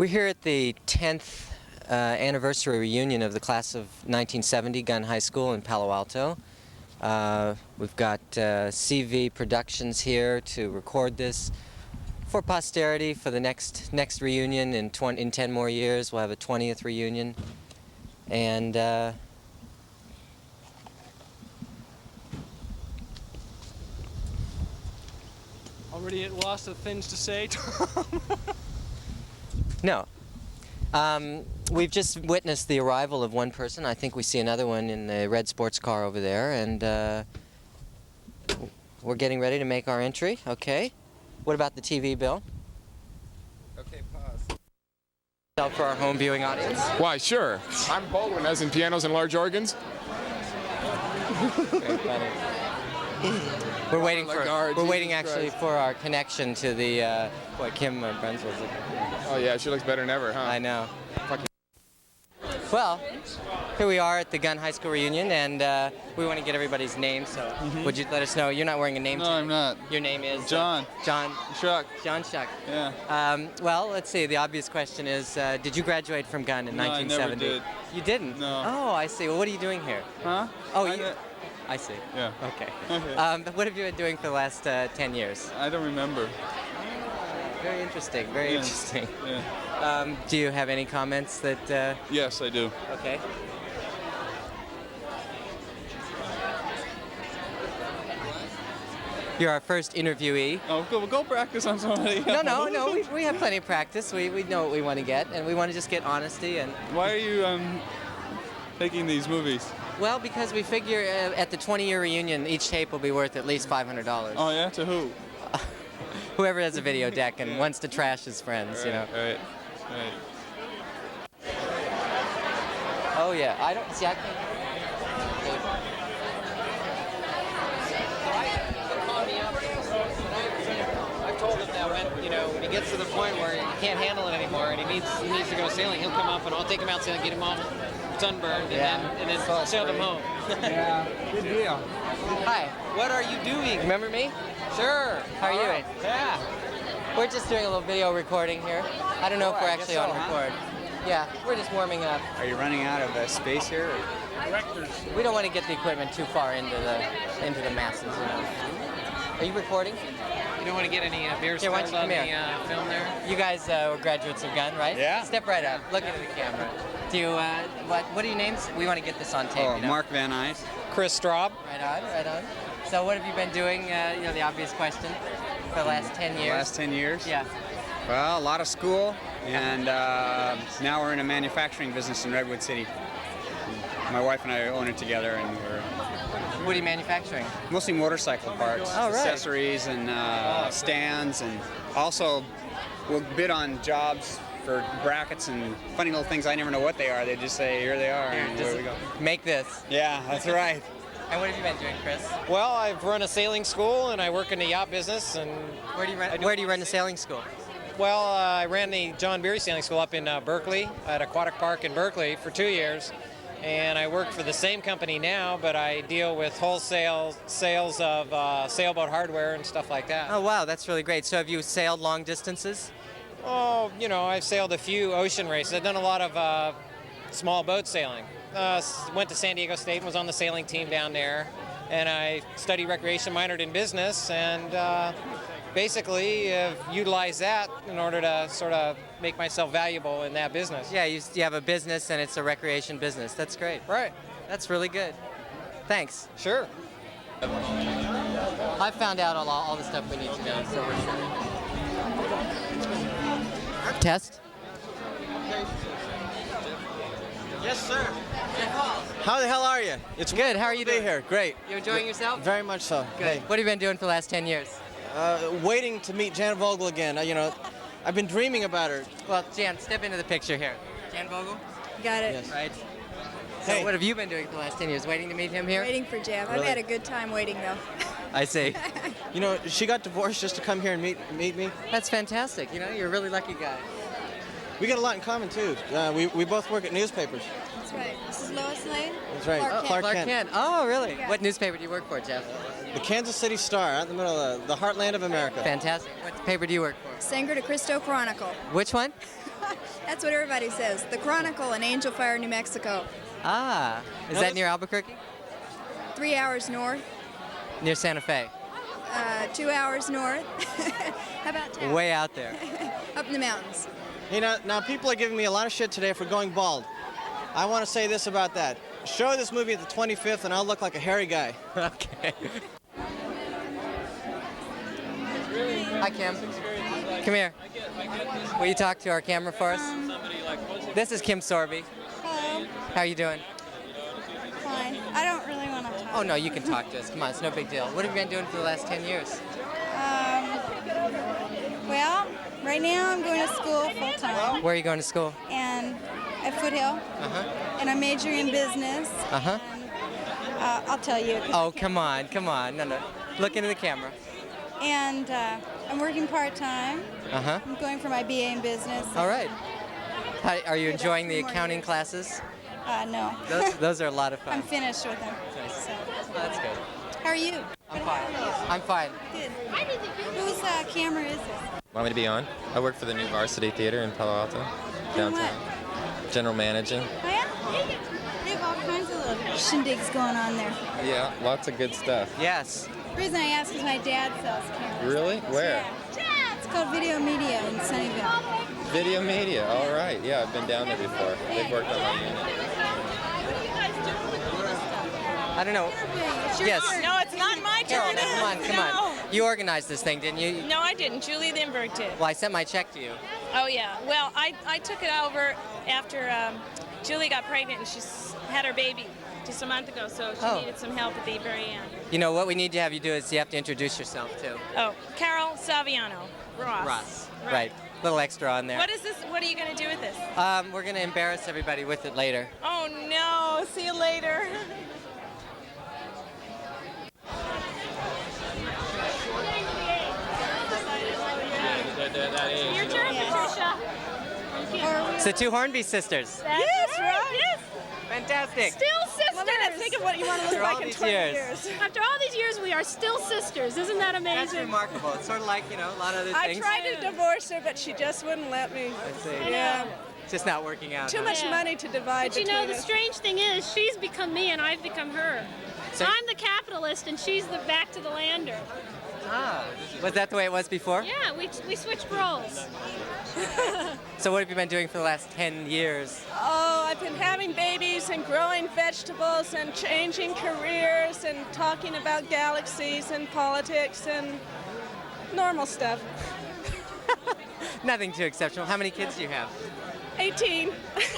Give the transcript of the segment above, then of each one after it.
We're here at the 10th anniversary reunion of the class of 1970, Gunn High School in Palo Alto. We've got CV Productions here to record this for posterity for the next reunion in 10 more years. We'll have a 20th reunion. And already at loss of things to say, Tom? No. We've just witnessed the arrival of one person. I think we see another one in the red sports car over there, and we're getting ready to make our entry. Okay. What about the TV, Bill? Okay, pause. Out for our home viewing audience. Why, sure. I'm Baldwin, as in pianos and large organs. Very funny. We're waiting actually for our connection to the what Kim Bruns was. Oh yeah, she looks better than ever, huh? I know. Fucking. Well, here we are at the Gunn High School reunion, and we want to get everybody's name. So, would you let us know? You're not wearing a name No, tag. I'm not. Your name is John. John Shuck. John Shuck. Yeah. Well, let's see. The obvious question is, did you graduate from Gunn in 1970? I never did. You didn't? No. Oh, I see. Well, what are you doing here? Huh? Oh, I see. Yeah. Okay. Okay. What have you been doing for the last 10 years? I don't remember. Very interesting. Very interesting. Yeah. Do you have any comments that? Yes, I do. Okay. You're our first interviewee. Oh, go practice on somebody else. No. We have plenty of practice. We know what we want to get, and we want to just get honesty and. Why are you making these movies? Well, because we figure at the 20-year reunion, each tape will be worth at least $500. Oh yeah, to who? Whoever has a video deck and wants to trash his friends, you know. Right. Oh yeah, I don't see. I can't. I've told him that when he gets to the point where he can't handle it anymore and he needs to go sailing, he'll come up and I'll take him out sailing, get him all sunburned, and then sail him home. Yeah, good deal. Hi. What are you doing? Remember me? Sure. How are you doing? Yeah. We're just doing a little video recording here. I don't know if we're actually on record. Yeah, we're just warming up. Are you running out of space here? We don't want to get the equipment too far into the masses, you know. Are you recording? You don't want to get any beer Here, why don't spilled you on come the film there? You guys were graduates of Gunn, right? Yeah. Step right up. Look into the camera. Do you, what are your names? We want to get this on tape. Oh, you know? Mark Van Nuys. Chris Straub. Right on. So what have you been doing, the obvious question, for the last 10 years? The last 10 years? Yeah. Well, a lot of school, and now we're in a manufacturing business in Redwood City. My wife and I own it together, and we're What are you manufacturing? mostly motorcycle parts, Oh, right. accessories, and stands, and also we'll bid on jobs for brackets and funny little things. I never know what they are. They just say, here they are, and Just where we go. make this. Yeah, that's right. And what have you been doing, Chris? Well, I've run a sailing school and I work in the yacht business. And Where do you run the sailing school? well, I ran the John Beery Sailing School up in Berkeley at Aquatic Park in Berkeley for 2 years. And I work for the same company now, but I deal with wholesale sales of sailboat hardware and stuff like that. Oh, wow, that's really great. So have you sailed long distances? Oh, I've sailed a few ocean races. I've done a lot of small boat sailing. Went to San Diego State and was on the sailing team down there. And I studied recreation, minored in business, and basically utilized that in order to sort of make myself valuable in that business. Yeah, you have a business and it's a recreation business. That's great. Right. That's really good. Thanks. Sure. I found out all the stuff we need to know, so we're sure. Test? Yes, sir. Good call. How the hell are you? It's good. How are you Good to doing? be here. Great. You enjoying yourself? Very much so. Good. What have you been doing for the last 10 years? Waiting to meet Janet Vogel again. I've been dreaming about her. Well, Jan, step into the picture here. Jan Vogel? Got it. Yes. Right. So Hey. what have you been doing for the last 10 years? Waiting to meet him here? Waiting for Jam. I've Really? had a good time waiting though. I see. She got divorced just to come here and meet me. That's fantastic. You're a really lucky guy. We got a lot in common too. We both work at newspapers. That's right. This is Lois Lane. That's right. Clark Clark Kent. Kent. Oh, really? Yeah. What newspaper do you work for, Jeff? The Kansas City Star, out in the middle of the heartland of America. Fantastic. What paper do you work for? Sangre de Cristo Chronicle. Which one? That's what everybody says. The Chronicle in Angel Fire, New Mexico. Ah, is that near Albuquerque? 3 hours north, Near Santa Fe? 2 hours north. How about town? Way out there. Up in the mountains. You know, now people are giving me a lot of shit today for going bald. I want to say this about that. Show this movie at the 25th and I'll look like a hairy guy. Okay. Hi, Kim. Come here. Will you talk to our camera for us? This is Kim Sorby. Hello. How are you doing? Fine. I don't really want to talk. Oh, no, you can talk to us. Come on, it's no big deal. What have you been doing for the last 10 years? Well, right now I'm going to school full time Where are you going to school? and at Foothill, Uh-huh. and I'm majoring in business. Uh-huh. And, I'll tell you. Oh, come on, come on. No, no. Look into the camera. And I'm working part time. Uh-huh. I'm going for my BA in business. All right. How, are you For about enjoying 3 the more accounting years. classes? No. Those are a lot of fun. I'm finished with them. Nice. So. Oh, that's good. How are you? I'm fine. I'm fine. Good. Whose camera is this? Want me to be on? I work for the new Varsity Theater in Palo Alto, downtown. General managing. Oh, yeah? They have all kinds of little shindigs going on there. Yeah, lots of good stuff. Yes. The reason I ask is my dad sells cameras. Really? Where? Yeah. It's called Video Media in Sunnyvale. Video media. All right. Yeah, I've been down there before. They've worked on my unit. I don't know. Yes. No, it's not my Carol, turn. come on, come on. You organized this thing, didn't you? No, I didn't. Julie Lindbergh did. Well, I sent my check to you. Oh, yeah. Well, I took it over after Julie got pregnant and she had her baby just a month ago, so she Oh. needed some help at the very end. You know, what we need to have you do is you have to introduce yourself, too. Oh, Carol Saviano. Ross. Ross. Right. Little extra on there. What is this? What are you going to do with this? We're going to embarrass everybody with it later. Oh, no. See you later. Your turn, Patricia. It's the two Hornby sisters. Yes, right. Yes. Fantastic. Still sisters. Think of what you want to look After all like in these 20 years. years. After all these years, we are still sisters. Isn't that That's amazing? remarkable. It's sort of like, you know, a lot of other I things. tried to divorce her, but she just wouldn't let me. I see. Yeah. It's just not working out. Too huh? much money to divide But you know, between the us. strange thing is, she's become me and I've become her. So- I'm the capitalist and she's the back to the lander. Ah, was that the way it was before? Yeah, we switched roles. So what have you been doing for the last 10 years? Oh, I've been having babies and growing vegetables and changing careers and talking about galaxies and politics and normal stuff. Nothing too exceptional. How many kids do you have? 18.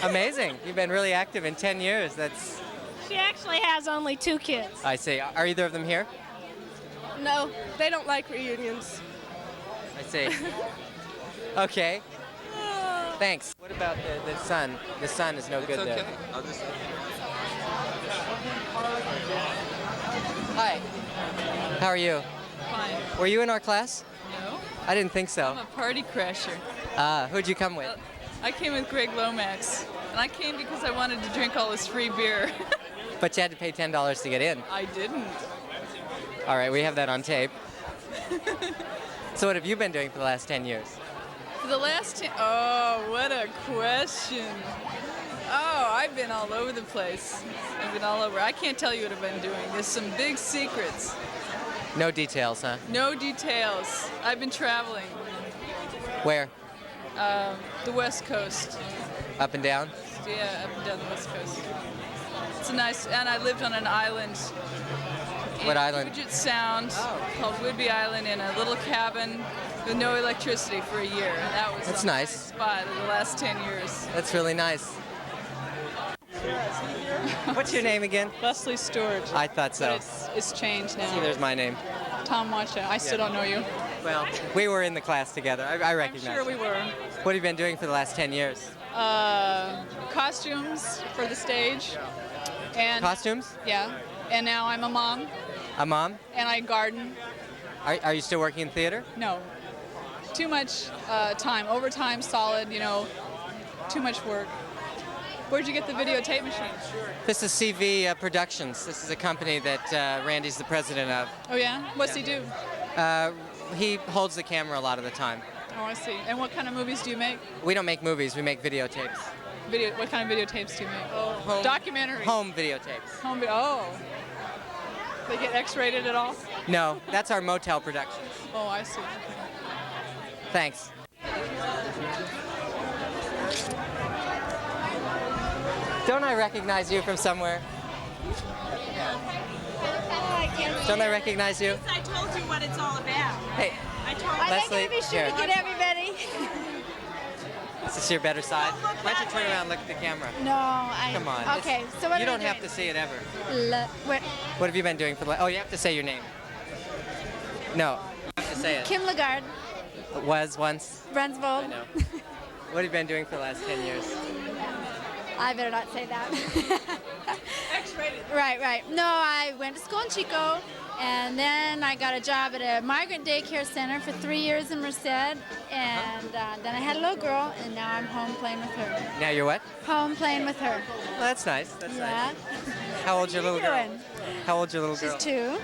Amazing. You've been really active in 10 years. That's, She actually has only 2 kids. I see. Are either of them here? No, they don't like reunions. I see. Okay. Thanks. What about the sun? The sun is no good It's okay. there. I'll just. Hi. How are you? Fine. Were you in our class? No, I didn't think so. I'm a party crasher. Who'd you come with? I came with Greg Lomax, and I came because I wanted to drink all this free beer. But you had to pay $10 to get in. I didn't. All right, we have that on tape. So what have you been doing for the last 10 years? For the last 10, oh, what a question. Oh, I've been all over the place. I've been all over. I can't tell you what I've been doing. There's some big secrets. No details, huh? No details. I've been traveling. Where? The West Coast. Up and down? Yeah, up and down the West Coast. It's a nice, and I lived on an island. What in island? Puget Sound, called Whidbey Island, in a little cabin with no electricity for a year. And that was That's a nice. spot in the last 10 years. That's really nice. What's your name again? Leslie Stewart. I thought so. It's changed now. See, there's my name. Tom Watcha. I still don't know you. Well, we were in the class together. I recognize I'm sure we you. were. What have you been doing for the last 10 years? Costumes for the stage. And Costumes? yeah. And now I'm a mom, A mom? and I garden. Are you still working in theater? No. Too much time. Overtime, solid, you know. Too much work. Where'd you get the videotape machine? This is CV Productions. This is a company that Randy's the president of. Oh, yeah? What's he do? He holds the camera a lot of the time. Oh, I see. And what kind of movies do you make? We don't make movies, we make videotapes. What kind of videotapes do you make? Home, Documentaries. Home videotapes. Oh. They get X-rated at all? No, that's our motel productions. Oh, I see. Okay. Thanks. Don't I recognize you from somewhere? Don't I recognize you? I told you what it's all about. Hey, Leslie, be sure to get everybody. Is this your better side? Why don't you turn around and look at the camera? No, I. Come on. Okay, so what You are don't we have doing? to see it ever. What? What have you been doing for the... Oh, you have to say your name. No, you have to say it. Kim Lagarde, Was once. Brunsvold. I know. What have you been doing for the last 10 years? I better not say that. X-rated. Right. No, I went to school in Chico, and then I got a job at a migrant daycare center for 3 years in Merced, and then I had a little girl, and now I'm home playing with her. Now you're what? Home playing with her. Well, that's nice. That's Yeah. nice. How old's your little girl? Doing? How old's your little girl? She's 2.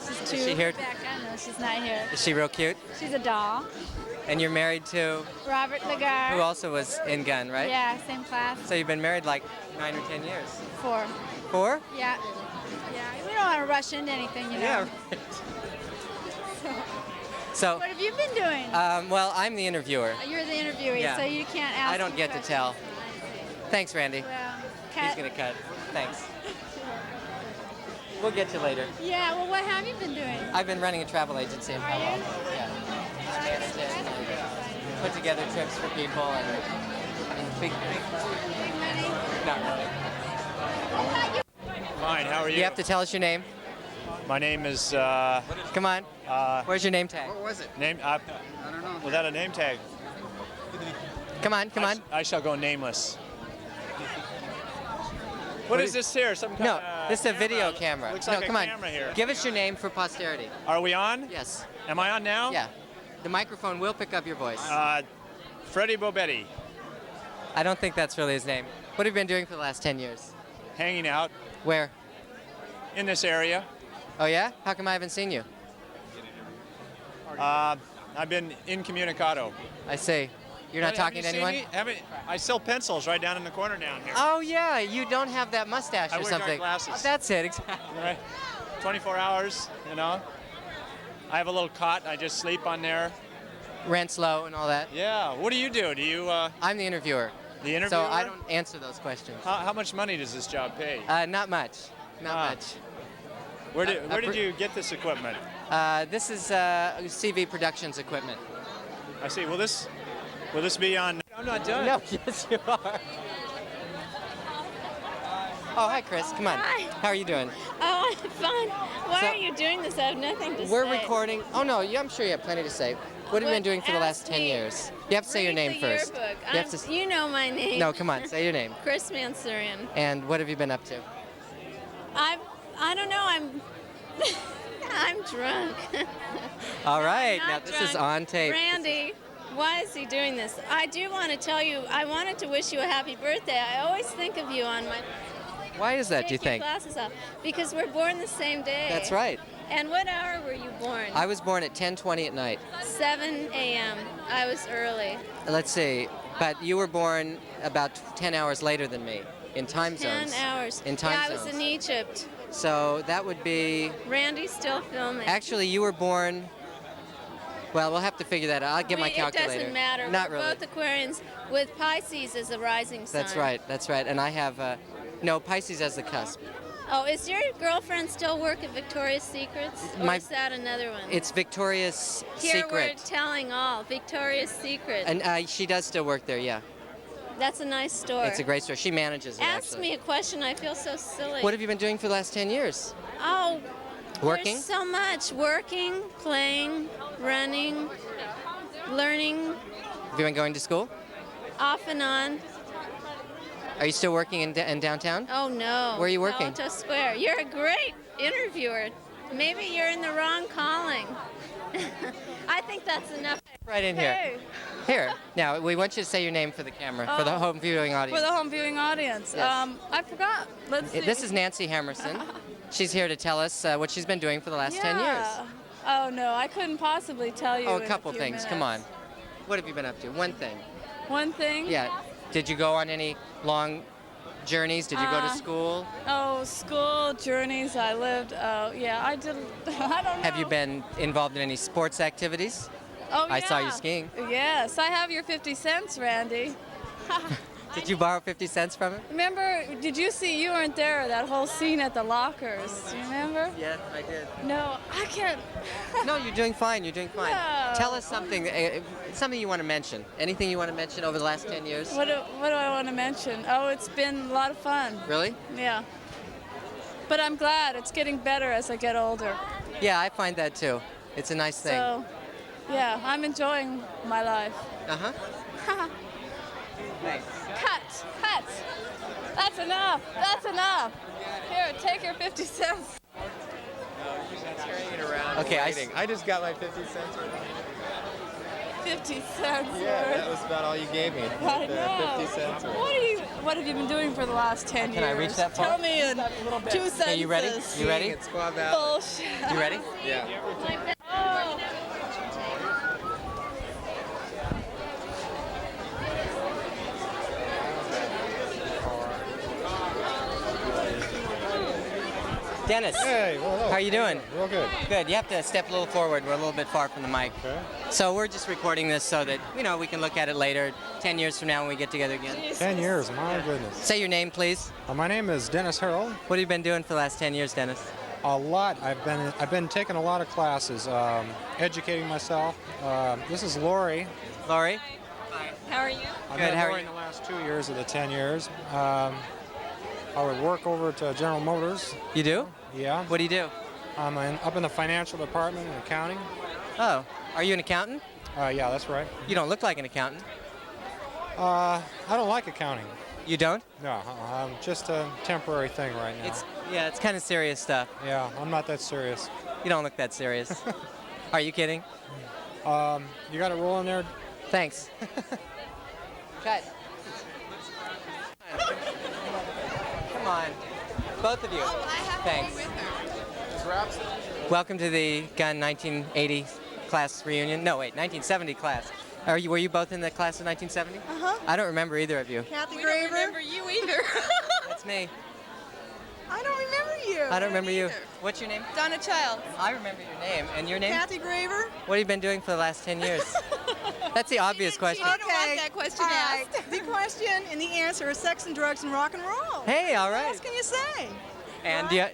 She's 2. Is she here? Rebecca, no, she's not here. Is she real cute? She's a doll. And you're married to... Robert Lagarde. Who also was in Gunn, right? Yeah, same class. So you've been married like 9 or 10 years. 4. 4? Yeah. Yeah, we don't want to rush into anything, you know. Yeah, right. So, What have you been doing? well, I'm the interviewer. You're the interviewee, Yeah. so you can't ask. I don't me get to questions. tell. Thanks, Randy. Well, He's cut. going to cut. Thanks. We'll get you later. Yeah, well, what have you been doing? I've been running a travel agency in Palo Alto. Yeah. Managed it and put together trips for people and big money? Not really. Fine, how are you? You have to tell us your name. My name is, Come on. Where's your name tag? What was it? I don't know. without a name tag. Come on. I shall go nameless. What is this here? Some kind No, of this is a video camera. Looks No, like come a on. camera here. Give us your name for posterity. Are we on? Yes. Am I on now? Yeah. The microphone will pick up your voice. Freddie Bobetti. I don't think that's really his name. What have you been doing for the last 10 years? Hanging out Where? in this area. Oh, yeah? How come I haven't seen you? I've been incommunicado. I see. You're not talking to anyone? I sell pencils right down in the corner down here. Oh, yeah. You don't have that mustache I or wear something. dark glasses. Oh, that's it, exactly. Right. 24 hours, you know. I have a little cot. I just sleep on there. Rent's low and all that. Yeah. What do you do? Do you? I'm the interviewer. The interviewer? So I don't answer those questions. How much money does this job pay? Not much. Not much. Where did you get this equipment? This is CV Productions equipment. I see. Will this be on? I'm not done. No, yes you are. Oh, hi, Chris. Come on. Hi. How are you doing? Oh, I'm fine. Why So- are you doing this? I have nothing to say. We're recording. Oh, no, I'm sure you have plenty to say. What have you been doing for the last 10 years? You have to say your name Read first. the yearbook. You have to You know my name. No, come on. Say your name. Chris Mansourian. And what have you been up to? I don't know. I'm drunk. All right. Now, Not this is drunk. on tape. Randy, why is he doing this? I do want to tell you, I wanted to wish you a happy birthday. I always think of you on my... Why is that, do you Take your think? glasses off. Because we're born the same day. That's right. And what hour were you born? I was born at 10:20 at night. 7 a.m. I was early. Let's see. But you were born about 10 hours later than me in time 10 zones. hours. In time yeah, zones. I was in Egypt. So that would be... Randy's still filming. Actually, you were born... Well, we'll have to figure that out. I'll get my calculator. It doesn't matter. Not We're really. both Aquarians with Pisces as a rising sign. That's right. That's right. And I have... no, Pisces as the cusp. Oh, is your girlfriend still work at Victoria's Secrets? Or is that another one? It's Victoria's Here Secret. we're telling all. Victoria's Secret. And she does still work there, yeah. That's a nice store. It's a great store. She manages it, Ask actually. me a question. I feel so silly. What have you been doing for the last 10 years? Oh, Working? there's so much. Working, playing, running, learning, Have you been going to school? off and on. Are you still working in downtown? Oh, no. Where are you working? Palo Alto Square. You're a great interviewer. Maybe you're in the wrong calling. I think that's enough. Right in here. Hey. Here. Now, we want you to say your name for the camera, for the home viewing audience. For the home viewing audience. Yes. I forgot. Let's see. This is Nancy Hammerson. She's here to tell us what she's been doing for the last 10 years. Oh, no, I couldn't possibly tell you Oh, in a couple few things. Come on. minutes. What have you been up to? One thing. One thing? Yeah. Did you go on any long journeys? Did you go to school? Oh, school, journeys, I lived. Oh, yeah, I did. I don't know. Have you been involved in any sports activities? Oh, I saw yeah. you skiing. Yes, I have your 50 cents, Randy. Did you borrow 50 cents from him? Remember, did you see, you weren't there, that whole scene at the lockers? Do you remember? Yes, I did. No, I can't. No, you're doing fine. You're doing fine. No. Tell us something, something you want to mention. Anything you want to mention over the last 10 years? What do I want to mention? Oh, it's been a lot of fun. Really? Yeah. But I'm glad it's getting better as I get older. Yeah, I find that too. It's a nice thing. So, yeah, I'm enjoying my life. Uh-huh. Thanks. Cut! That's enough! That's enough! Here, take your 50 cents. Okay, I just got my 50 cents. 50 cents. Yeah, that was about all you gave me. I know. 50 cents. What have you been doing for the last 10 years? Can I reach that far? Tell me in 2 sentences. Okay, you ready? You ready? It's Squaw Valley. Bullshit. You ready? Yeah. Oh. Dennis. Hey, well, hello. How are you doing? Real good. Good. You have to step a little forward. We're a little bit far from the mic. Okay. So we're just recording this so that, we can look at it later, 10 years from now when we get together again. 10 years, my goodness. Say your name, please. My name is Dennis Harrell. What have you been doing for the last 10 years, Dennis? A lot. I've been taking a lot of classes, educating myself. This is Lori. Lori? How are you? I've Good, met how are Lori you? in the last 2 years of the 10 years. I would work over at General Motors. You do? Yeah. What do you do? I'm up in the financial department in accounting. Oh, are you an accountant? Yeah, that's right. You don't look like an accountant. I don't like accounting. You don't? No, just a temporary thing right now. It's kind of serious stuff. Yeah, I'm not that serious. You don't look that serious. Are you kidding? You got it rolling there? Thanks. Cut. Come on. Both of you. Thanks. Welcome to the Gunn 1980 class reunion. No, wait, 1970 class. Were you both in the class of 1970? Uh-huh. I don't remember either of you. Kathy We Graver. don't remember you either. That's me. I don't remember you. I don't remember you. What's your name? Donna Childs. I remember your name. And your name? Kathy Graver. What have you been doing for the last 10 years? That's the obvious question. She didn't want that question All right. asked. The question and the answer is sex and drugs and rock and roll. Hey, all What right. else can you say? And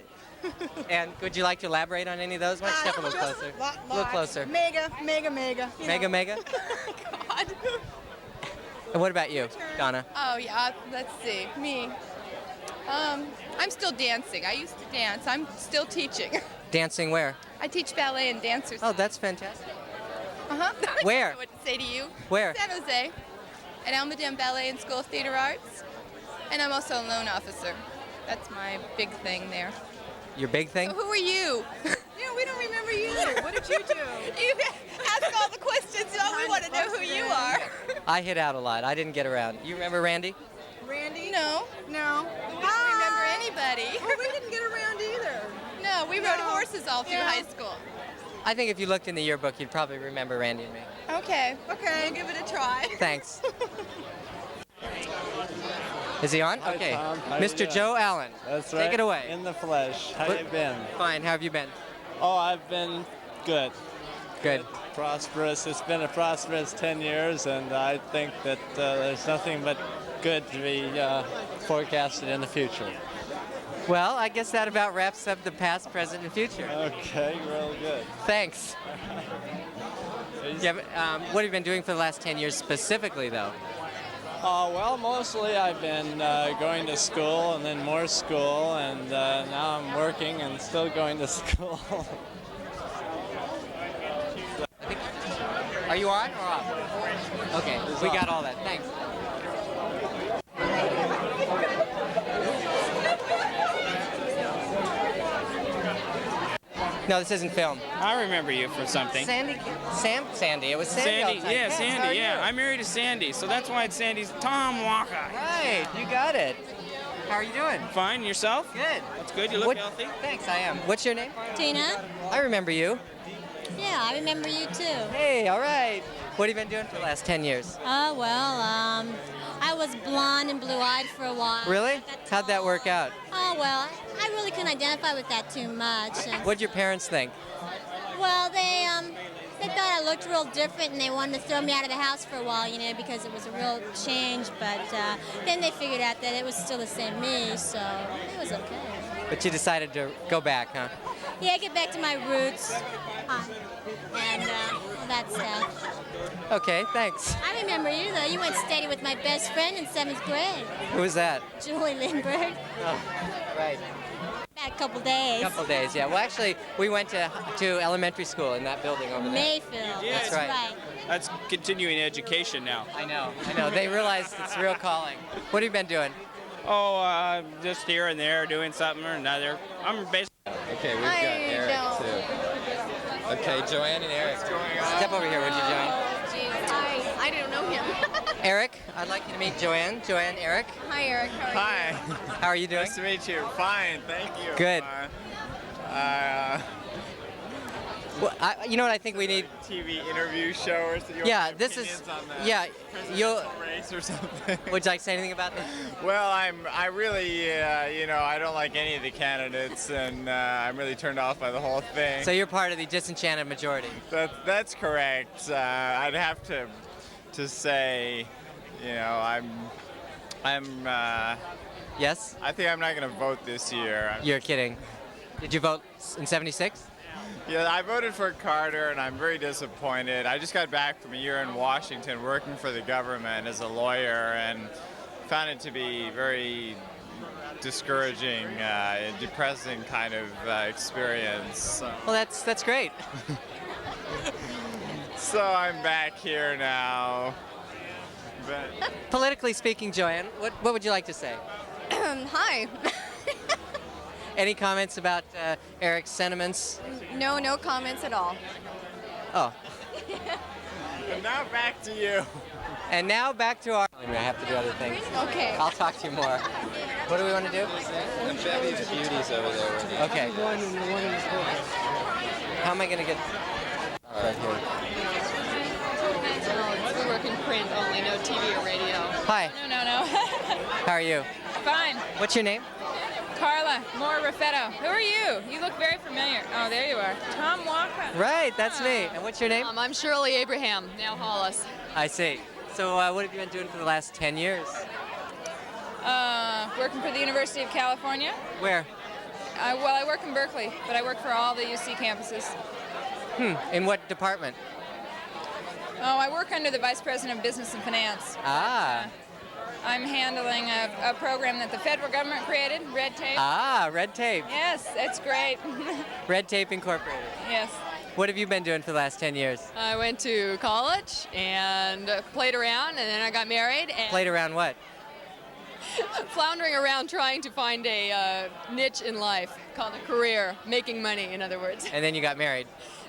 and would you like to elaborate on any of those? Why don't you step a little Just closer? lot- A little lots. closer. Mega. You Mega, know. mega? God. And what about you, Donna? Oh yeah, let's see. Me. I'm still dancing. I used to dance. I'm still teaching. Dancing where? I teach ballet and dancers. Oh, that's fantastic. Uh-huh. Where? I don't know what to say to you. Where? San Jose. At Almaden Ballet and School of Theater Arts. And I'm also a loan officer. That's my big thing there. Your big thing? So who are you? Yeah, we don't remember you. What did you do? You ask all the questions. Oh, we want to know who you are. I hit out a lot. I didn't get around. You remember Randy? Randy? No. No. We don't remember anybody. Well, we didn't get around either. No, we rode No. horses all through Yeah. high school. I think if you looked in the yearbook, you'd probably remember Randy and me. Okay. Okay. We'll give it a try. Thanks. Is he on? Hi, Okay. Tom. How you Mr. doing? Joe Allen. That's right. Take it away. In the flesh. How What- you been? Fine. How have you been? Oh, I've been good. Good. Prosperous. It's been a prosperous 10 years, and I think that there's nothing but good to be forecasted in the future. Well, I guess that about wraps up the past, present, and future. Okay, real good. Thanks. Yeah, but, what have you been doing for the last 10 years specifically, though? Well, mostly I've been going to school and then more school, and now I'm working and still going to school. Are you on or off? Okay, we got all that. Thanks. No, this isn't film. I remember you for something. Sandy. It was Sandy. all the time. Yeah, Yes, how are Sandy, you? yeah. I married a Sandy, so that's why it's Sandy's Tom Walker. Right, you got it. How are you doing? Fine, yourself? Good. That's good, you look What- healthy. Thanks, I am. What's your name? Tina? I remember you. Yeah, I remember you too. Hey, all right. What have you been doing for the last 10 years? I was blonde and blue-eyed for a while. Really? How'd that work out? Oh, well, I really couldn't identify with that too much. And, What'd your parents think? well, they thought I looked real different, and they wanted to throw me out of the house for a while, you know, because it was a real change. But then they figured out that it was still the same me, so it was okay. But you decided to go back, huh? Yeah, get back to my roots, and all that stuff. Okay, thanks. I remember you, though. You went steady with my best friend in 7th grade, Who was that? Julie Lindbergh. Oh, right. About a couple days. Couple days, yeah. Well, actually, we went to elementary school in that building over there. Mayfield. That's right. That's continuing education now. I know. They realize it's real calling. What have you been doing? Oh, just here and there, doing something or another. I'm basically. Okay, we've got Eric too. Okay, Joanne and Eric. Step over here, would you, Joanne? I don't know him. Eric, I'd like you to meet Joanne. Joanne, Eric. Hi, Eric. How are you? How are you doing? Nice to meet you. Fine, thank you. Good. Well, you know what I think we need? TV interview show or something. Yeah, this is. Yeah, you'll. Race or something. Would you like to say anything about this? Well, I really, I don't like any of the candidates, and I'm really turned off by the whole thing. So you're part of the disenchanted majority. That's correct. I'd have to say, I'm. Yes. I think I'm not going to vote this year. You're kidding. Did you vote in '76? Yeah, I voted for Carter, and I'm very disappointed. I just got back from a year in Washington working for the government as a lawyer, and found it to be very discouraging, depressing kind of experience. Well, that's great. So I'm back here now. But Politically speaking, Joanne, what would you like to say? Hi. Any comments about Eric's sentiments? No comments at all. Oh. And now back to you. And now back to our. I have to do other things. Okay. I'll talk to you more. What do we want to do? The bevy of beauties over there. With you. Okay. How am I going to get right here? We work in print only, no TV or radio. Hi. No. How are you? Fine. What's your name? Carla, more Raffetto. Who are you? You look very familiar. Oh, there you are. Tom Walker. Right, that's me. And what's your name? I'm Shirley Abraham, now Hollis. I see. So what have you been doing for the last 10 years? Working for the University of California. Where? Well, I work in Berkeley, but I work for all the UC campuses. In what department? Oh, I work under the Vice President of Business and Finance. Ah. I'm handling a program that the federal government created, Red Tape. Ah, Red Tape. Yes, it's great. Red Tape Incorporated. Yes. What have you been doing for the last 10 years? I went to college and played around, and then I got married. And Played around what? floundering around trying to find a niche in life called a career, making money, in other words. And then you got married.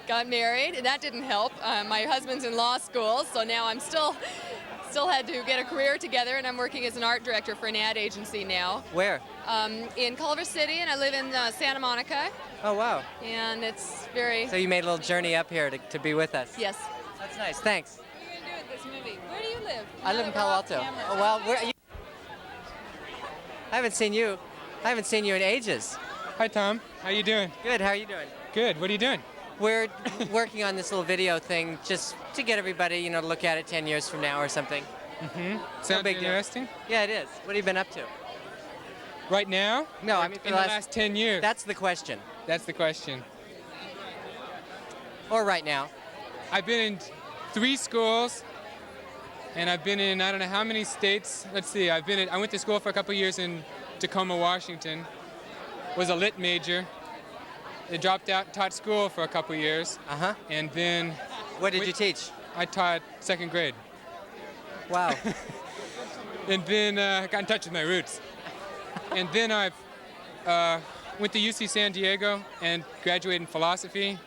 Got married, and that didn't help. My husband's in law school, so now I'm still had to get a career together, and I'm working as an art director for an ad agency now. Where? In Culver City, and I live in Santa Monica. Oh, wow. And it's very... So you made a little journey up here to be with us. Yes. That's nice. Thanks. What are you going to do with this movie? Where do you live? I live in Palo Alto. Oh, well, where are you? I haven't seen you in ages. Hi, Tom. How you doing? Good. How are you doing? Good. What are you doing? We're working on this little video thing just to get everybody, to look at it 10 years from now or something. Mm-hmm. No Sounds big deal. interesting. Yeah, it is. What have you been up to? Right now? No, Or I mean for in the last 10 years. That's the question. That's the question. Or right now. I've been in 3 schools, and I've been in I don't know how many states. Let's see. I went to school for a couple years in Tacoma, Washington. Was a lit major. I dropped out, taught school for a couple years. Uh-huh. And then... What did you teach? I taught 2nd grade. Wow. And then got in touch with my roots. And then I went to UC San Diego and graduated in philosophy.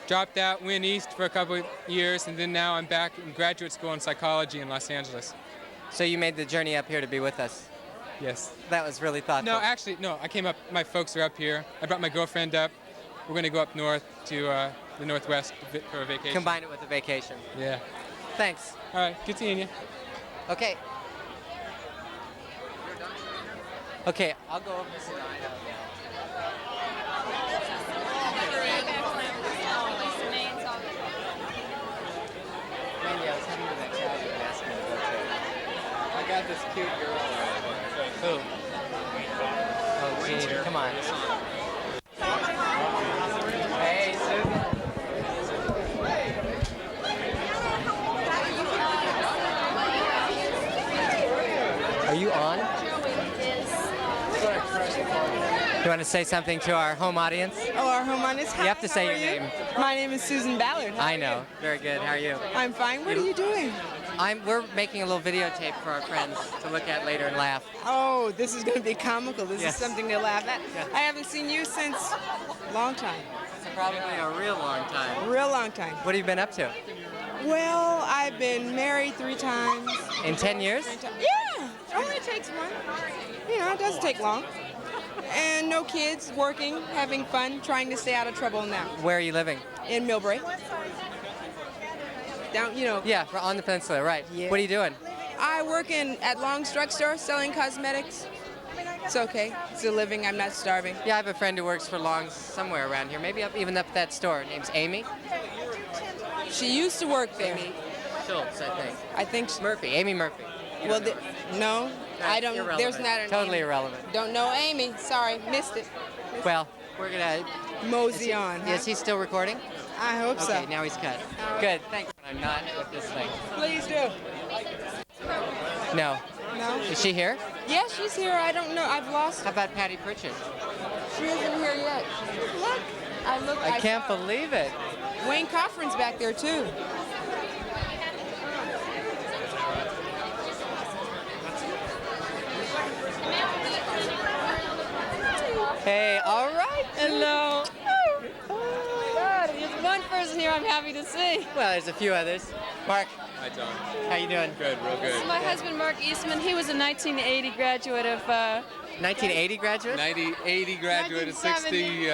Dropped out, went east for a couple of years, and then now I'm back in graduate school in psychology in Los Angeles. So you made the journey up here to be with us? Yes. That was really thoughtful. No, actually, no. I came up, my folks are up here. I brought my girlfriend up. We're going to go up north to the Northwest for a vacation. Combine it with a vacation. Yeah. Thanks. All right, good seeing you. Okay. Okay, I'll go over to Mandy, I was heading to that cabin and asking to go to. I got this cute girl. Who? Oh, Jean, come on. Hey, Susan. Are you on? You want to say something to our home audience? Oh, our home audience. You have to say your name. My name is Susan Ballard. I know. Very good. How are you? I'm fine. What are you doing? We're making a little videotape for our friends to look at later and laugh. Oh, this is going to be comical. This Yes. is something to laugh at. Yeah. I haven't seen you since a long time. Probably a real long time. Real long time. What have you been up to? Well, I've been married 3 times. In 10 years? Yeah, only takes one. You know, it doesn't take long. And no kids, working, having fun, trying to stay out of trouble now. Where are you living? In Millbrae. Down, you know. Yeah, on the peninsula, right. Yeah. What are you doing? I work at Long's drugstore selling cosmetics. It's okay. It's a living. I'm not starving. Yeah, I have a friend who works for Long's somewhere around here. Maybe even up that store. Her name's Amy. She used to work there. Amy Schultz, I think. I think Murphy. Amy Murphy. Well, no, I don't. Irrelevant. There's not an Totally Amy. irrelevant. Don't know Amy. Sorry, missed it. Well, we're gonna mosey on. Huh? Is he still recording? I hope so. Okay, now he's cut. Good. Thanks. I'm not with this thing. Please do. No. No. Is she here? Yeah, she's here. I don't know. I've lost. How about Patty Pritchard? She isn't here yet. Look. I can't believe it. Wayne Coffrin's back there too. Hey, all right. Hello. Oh my God, there's one person here I'm happy to see. Well, there's a few others. Mark. Hi, Tom. How you doing? Good, real good. This is my husband, Mark Eastman. He was a 1980 graduate of... 1980 graduate? 1980 graduate of 60...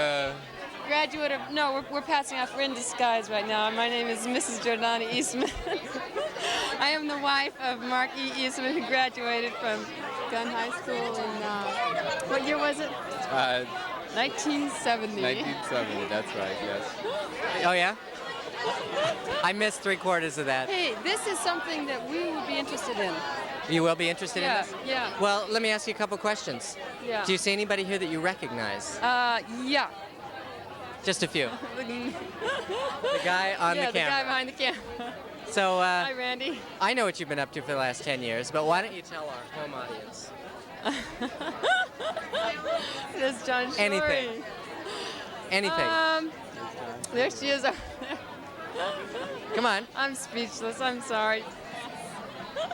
Graduate of... No, we're passing off. We're in disguise right now. My name is Mrs. Jordana Eastman. I am the wife of Mark E. Eastman, who graduated from Gunn High School in... what year was it? 1970. 1970, that's right, yes. Oh, yeah? I missed 3/4 of that. Hey, this is something that we would be interested in. You will be interested in Yeah, this? yeah. Well, let me ask you a couple questions. Yeah. Do you see anybody here that you recognize? Yeah. Just a few. The guy on the camera. Yeah, the guy behind the camera. So, Hi, Randy. I know what you've been up to for the last 10 years, but why don't you tell our home audience? This John Shorey. Anything. Anything. There she is. Come on. I'm speechless. I'm sorry.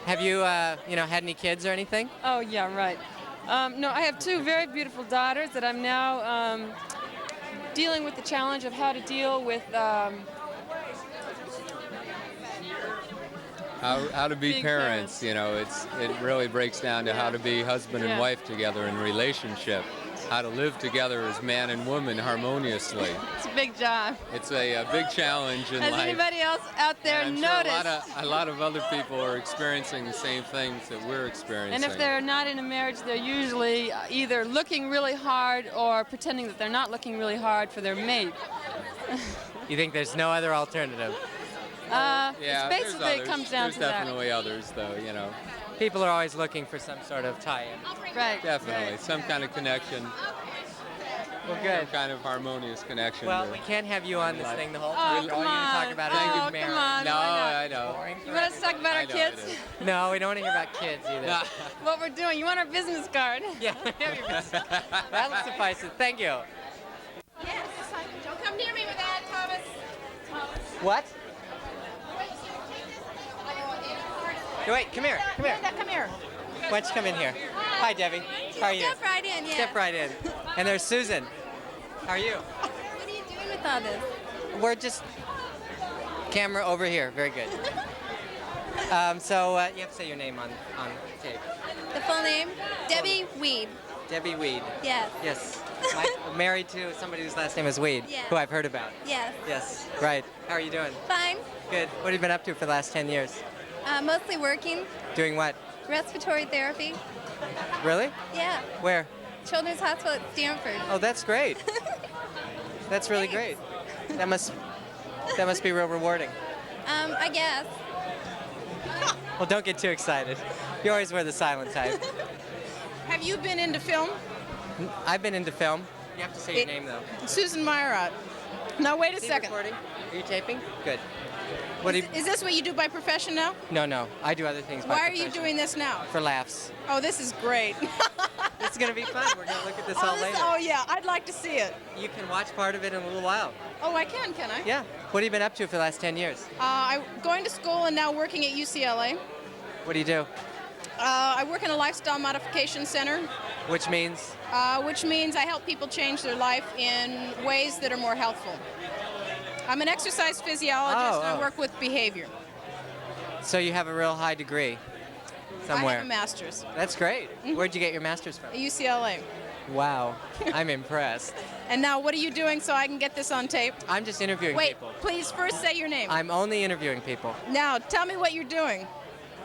Have you, had any kids or anything? Oh, yeah, right. No, I have 2 very beautiful daughters that I'm now dealing with the challenge of how to deal with How to be being parents, you know, it really breaks down to how to be husband Yeah. and wife together in relationship, how to live together as man and woman harmoniously. It's a big job. It's a big challenge in Has life. anybody else out there And I'm sure noticed? a lot of other people are experiencing the same things that we're experiencing. And if they're not in a marriage, they're usually either looking really hard or pretending that they're not looking really hard for their mate. You think there's no other alternative? Yeah, it's there's basically, it others. comes down There's to that. definitely others, though, you know. People are always looking for some sort of tie-in. Right. Definitely, some kind of connection. Well, good. Some kind of harmonious connection. Well, to we can't have you on this life. thing the whole Oh, time. come All you're going to on. talk about Oh, is come marriage. on. No, Why not? I know. You want us to talk about I our know, kids? I do. No, we don't want to hear about kids either. What we're doing. You want our business card? Yeah, that'll suffice it. Thank you. Yes. Don't come near me with that, Thomas. What? Wait, come here. Come here. Come here. Why don't you come in here? Hi, Debbie. How are you? Step right in, yeah. Step right in. And there's Susan. How are you? What are you doing with all this? We're just... Camera over here. Very good. So you have to say your name on tape. The full name? Debbie Weed. Debbie Weed. Yes. Yes. Married to somebody whose last name is Weed, Yeah. who I've heard about. Yes. Yes, right. How are you doing? Fine. Good. What have you been up to for the last 10 years? Mostly working. Doing what? Respiratory therapy. Really? Yeah. Where? Children's Hospital at Stanford. Oh, that's great. That's really great. That must be real rewarding. I guess. Well, don't get too excited. You always wear the silent type. Have you been into film? I've been into film. You have to say your name, though. Susan Meyerot. Now, wait a Is he second. recording? Are you taping? Good. What do you... Is this what you do by profession now? No. I do other things by Why are you profession. doing this now? For laughs. Oh, this is great. This is going to be fun. We're going to look at this all later. Oh, yeah. I'd like to see it. You can watch part of it in a little while. Oh, I can I? Yeah. What have you been up to for the last 10 years? I'm going to school and now working at UCLA. What do you do? I work in a lifestyle modification center, Which means? which means I help people change their life in ways that are more healthful. I'm an exercise physiologist and I work with behavior. So you have a real high degree I somewhere. have a master's That's great. Where'd you get your master's from? at UCLA. Wow. I'm impressed. And now what are you doing so I can get this on tape? I'm just interviewing Wait, people. please first say your name. I'm only interviewing people. Now tell me what you're doing.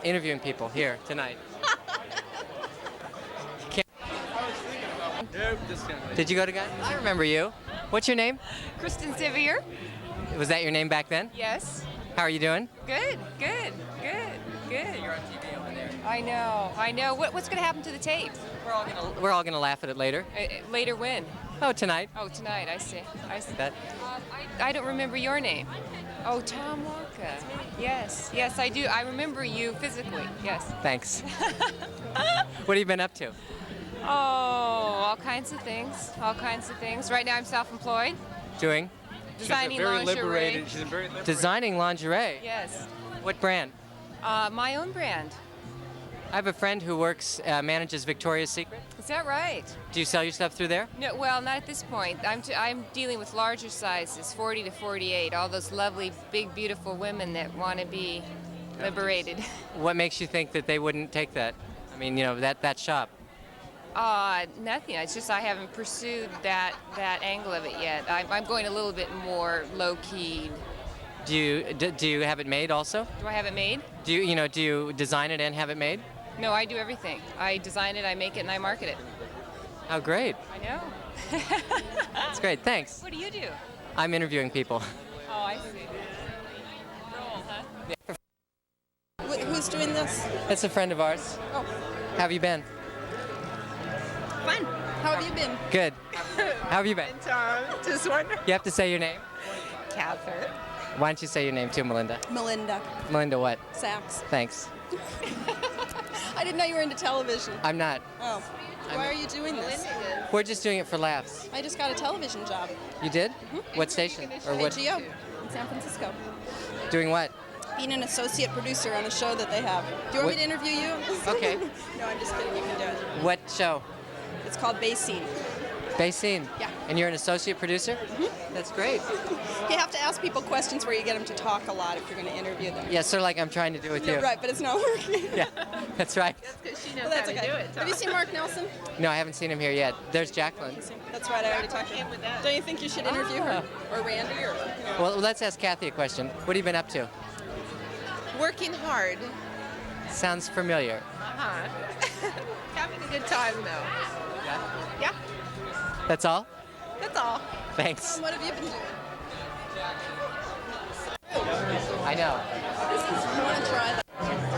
Interviewing people here tonight. Did you go to Gunn? I remember you. What's your name? Kristen Sevier. Was that your name back then? Yes. How are you doing? Good. You're on TV over there. I know. What's going to happen to the tape? We're all gonna laugh at it later. Later when? Oh, tonight. Oh, tonight. I see. That. I don't remember your name. Oh, Tom Walker. Yes, I do. I remember you physically. Yes. Thanks. What have you been up to? Oh, all kinds of things. Right now I'm self-employed. Doing? Designing lingerie. She's a very liberated. Designing lingerie. Yes. What brand? My own brand. I have a friend who manages Victoria's Secret. Is that right? Do you sell your stuff through there? No, well, not at this point. I'm dealing with larger sizes, 40 to 48. All those lovely, big, beautiful women that want to be liberated. What makes you think that they wouldn't take that? I mean, that shop. Nothing. It's just I haven't pursued that angle of it yet. I'm going a little bit more low key. Do you have it made also? Do I have it made? Do you design it and have it made? No, I do everything. I design it, I make it, and I market it. How great. I know. That's great. Thanks. What do you do? I'm interviewing people. Oh, I see. Roll, huh? Who's doing this? It's a friend of ours. Oh, How have you been? fine. How have you been? Good. How have you been? Just wondering. You have to say your name. Catherine. Why don't you say your name too, Melinda? Melinda. Melinda what? Sachs. Thanks. I didn't know you were into television. I'm not. Oh. Why are you doing this? We're just doing it for laughs. I just got a television job. You did? What station? Or what? KGO in San Francisco. Doing what? Being an associate producer on a show that they have. Do you want me to interview you? Okay. No, I'm just kidding. You can do it. What show? It's called Bay Scene. Bay Scene? Yeah. And you're an associate producer? Mm-hmm. That's great. You have to ask people questions where you get them to talk a lot if you're going to interview them. Yeah, sort of like I'm trying to do with you. You're right, but it's not working. Yeah, that's right. That's because she knows how to do it. Have you seen Mark Nelson? No, I haven't seen him here yet. There's Jacqueline. That's right, I already talked to him. Don't you think you should interview her? Or Randy? Or Well, let's ask Kathy a question. What have you been up to? Working hard. Sounds familiar. Uh-huh. Having a good time, though. Yeah? That's all? That's all. Thanks. What have you been doing? I know. You want to try that?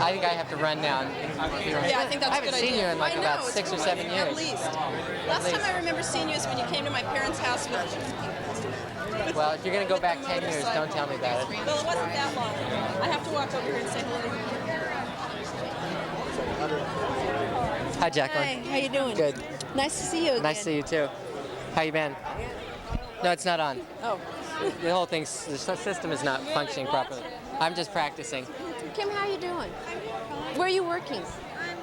I think I have to run now. Yeah, I think that's a good idea. I haven't seen you in like I know, about it's 6 or cool. 7 years. At least. Last time I remember seeing you is when you came to my parents' house with. Well, if you're going to go back 10 years, don't tell me about it. Well, it wasn't that long. I have to walk over here and say hello. Hi, Jacqueline. Hi, how you doing? Good. Nice to see you again. Nice to see you too. How you been? No, it's not on. Oh. The whole the system is not functioning properly. I'm just practicing. Kim, how you doing? Where are you working? I'm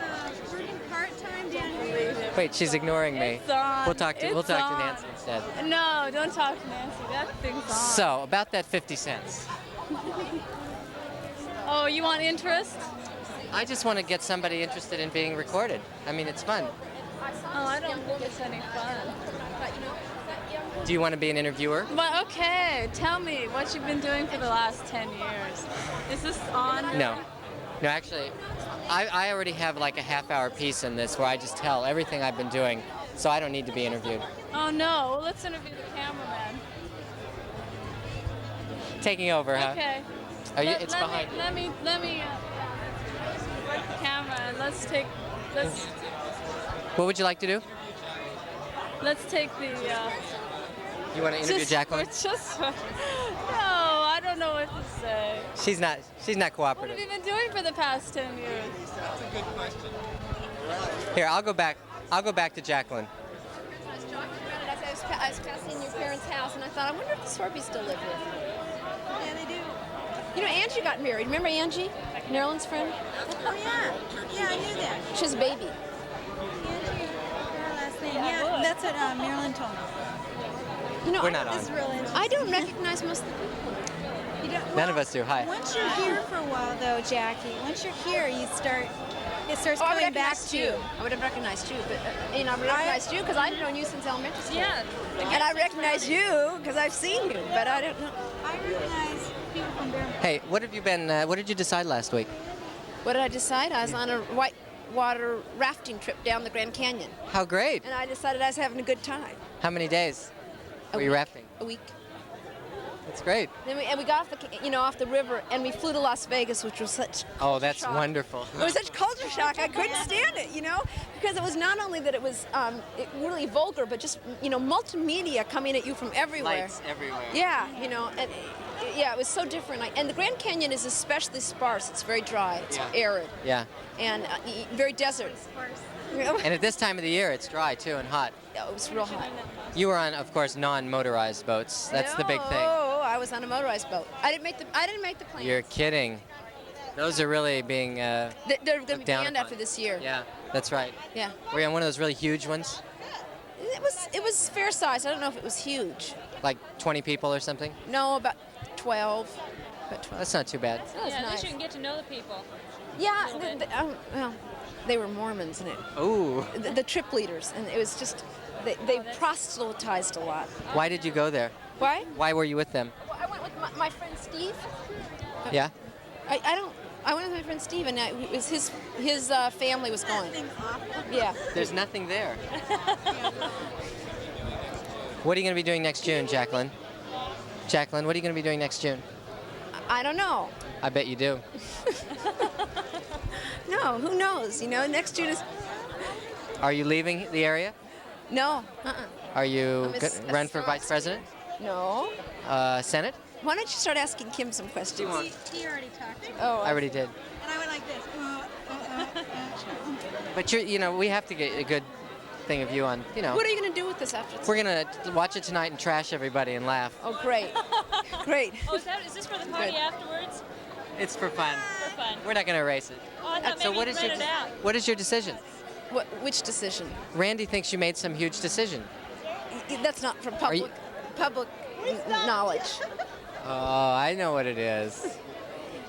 working part-time down here. Wait, she's ignoring me. It's on. We'll talk to It's Nancy instead. No, don't talk to Nancy. That thing's on. So, about that 50 cents. Oh, you want interest? I just want to get somebody interested in being recorded. I mean, it's fun. Oh, I don't think it's any fun. Do you want to be an interviewer? But okay, tell me what you've been doing for the last 10 years. Is this on? No. No, actually, I already have like a half-hour piece in this where I just tell everything I've been doing, so I don't need to be interviewed. Oh no, well, let's interview the cameraman. Taking over, huh? Okay. It's let behind you. Uh, Let me work the camera and let's What would you like to do? take the. You want to interview Jacqueline? No, I don't know what to say. She's not What have cooperative. you been doing for the past 10 years? That's a good question. Here, I'll go back to Jacqueline. I was passing your parents' house, and I thought, I wonder if the Swarpies still live here. Yeah, they do. You know, Angie got married. Remember Angie, Marilyn's friend? Oh, yeah. Yeah, I knew that. She has a baby. Angie, her last name. Yeah, that's what Marilyn told me. You know, We're not This is real interesting. I don't recognize most of the people. You don't, None of us do. Hi. Once you're here for a while, though, Jackie, once you're here, it starts I would coming back recognize to you. you. I would have recognized you, but I recognized you because I've known you since elementary school. Yeah. And I recognize you because I've seen you, but I don't know. I recognize people from Bear. Hey, what have you been? What did you decide last week? What did I decide? I was on a whitewater rafting trip down the Grand Canyon, How great! and I decided I was having a good time. How many days were you rafting? A week. That's great. Then we got off the river, and we flew to Las Vegas, which was such Oh, that's shock. wonderful. It was such culture shock. I couldn't stand it, because it was not only that it was really vulgar, but just multimedia coming at you from everywhere. Lights everywhere. Yeah, and it was so different. And the Grand Canyon is especially sparse. It's very dry. It's arid Yeah. and very desert. And at this time of the year, it's dry too and hot. It was real hot. You were on, of course, non-motorized boats. That's the big thing. Oh, I was on a motorized boat. I didn't make the plane. You're kidding. Those are really being. They're going to be down banned upon. after this year. Yeah, that's right. Yeah. Were you on one of those really huge ones, It was fair size. I don't know if it was huge. like 20 people or something? No, about 12. About 12. That's not too bad. That was Yeah, at nice. least you can get to know the people. Yeah, well, they were Mormons in it. Ooh. The trip leaders, and it was just they proselytized a lot. Why did you go there? Why? Why were you with them? Well, I went with my friend Steve. Yeah. I went with my friend Steve, and it was his family was going. Yeah. There's nothing there. What are you going to be doing next June, Jacqueline? Jacqueline, what are you going to be doing next June? I don't know. I bet you do. No, who knows? Next June is. Are you leaving the area? No. Are you I'm a gonna run for vice president? No. Senate? Why don't you start asking Kim some questions? He already talked to me. Oh, I already did. And I went like this. But we have to get a good thing of you on, What are you going to do with this after? We're going to watch it tonight and trash everybody and laugh. Oh, great. Great. Oh, is this for the party afterwards? It's for fun. For fun. We're not going to erase it. Oh, I thought So maybe you'd rent it out. what is your decision? Which decision? Randy thinks you made some huge decision. That's not for you- public knowledge. Oh, I know what it is.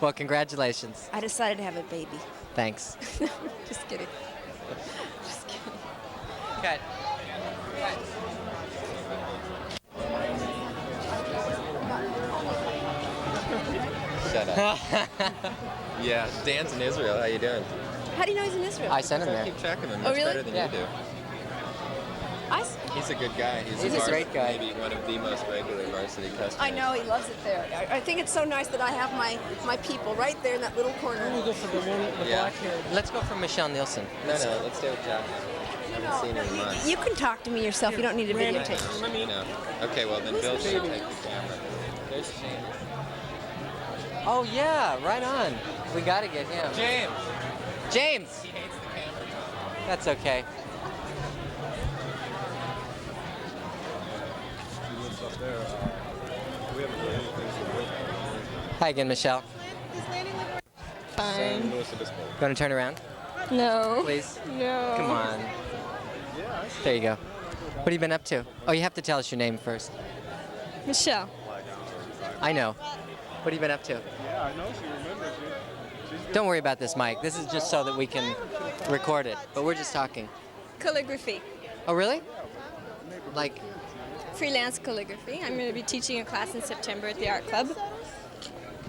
Well, congratulations. I decided to have a baby. Thanks. Just kidding. Just kidding. Okay. Shut up. Yeah, Dan's in Israel. How you doing? How do you know he's in Israel? I sent him I there. keep track of him Oh, much really? better than Yeah. you do. He's a good guy. He's a great guy. Maybe one of the most regular varsity customers. I know he loves it there. I think it's so nice that I have my people right there in that little corner. Yeah. Let's go for Michelle Nielsen. No, let's stay with Jack. I haven't seen her in months. You can talk to me yourself. You don't need a videotape. No. Okay, well then Bill should take the camera. There's Shane. Oh, yeah, right on. We got to get him. James! He hates the camera. That's okay. Hi again, Michelle. Fine. Going to turn around? No. Please? No. Come on. There you go. What have you been up to? Oh, you have to tell us your name first. Michelle. I know. What have you been up to? Yeah, I know she remembers you. Don't worry about this mic. This is just so that we can record it. But we're just talking. Calligraphy. Oh, really? Like, Freelance calligraphy. I'm going to be teaching a class in September at the art club.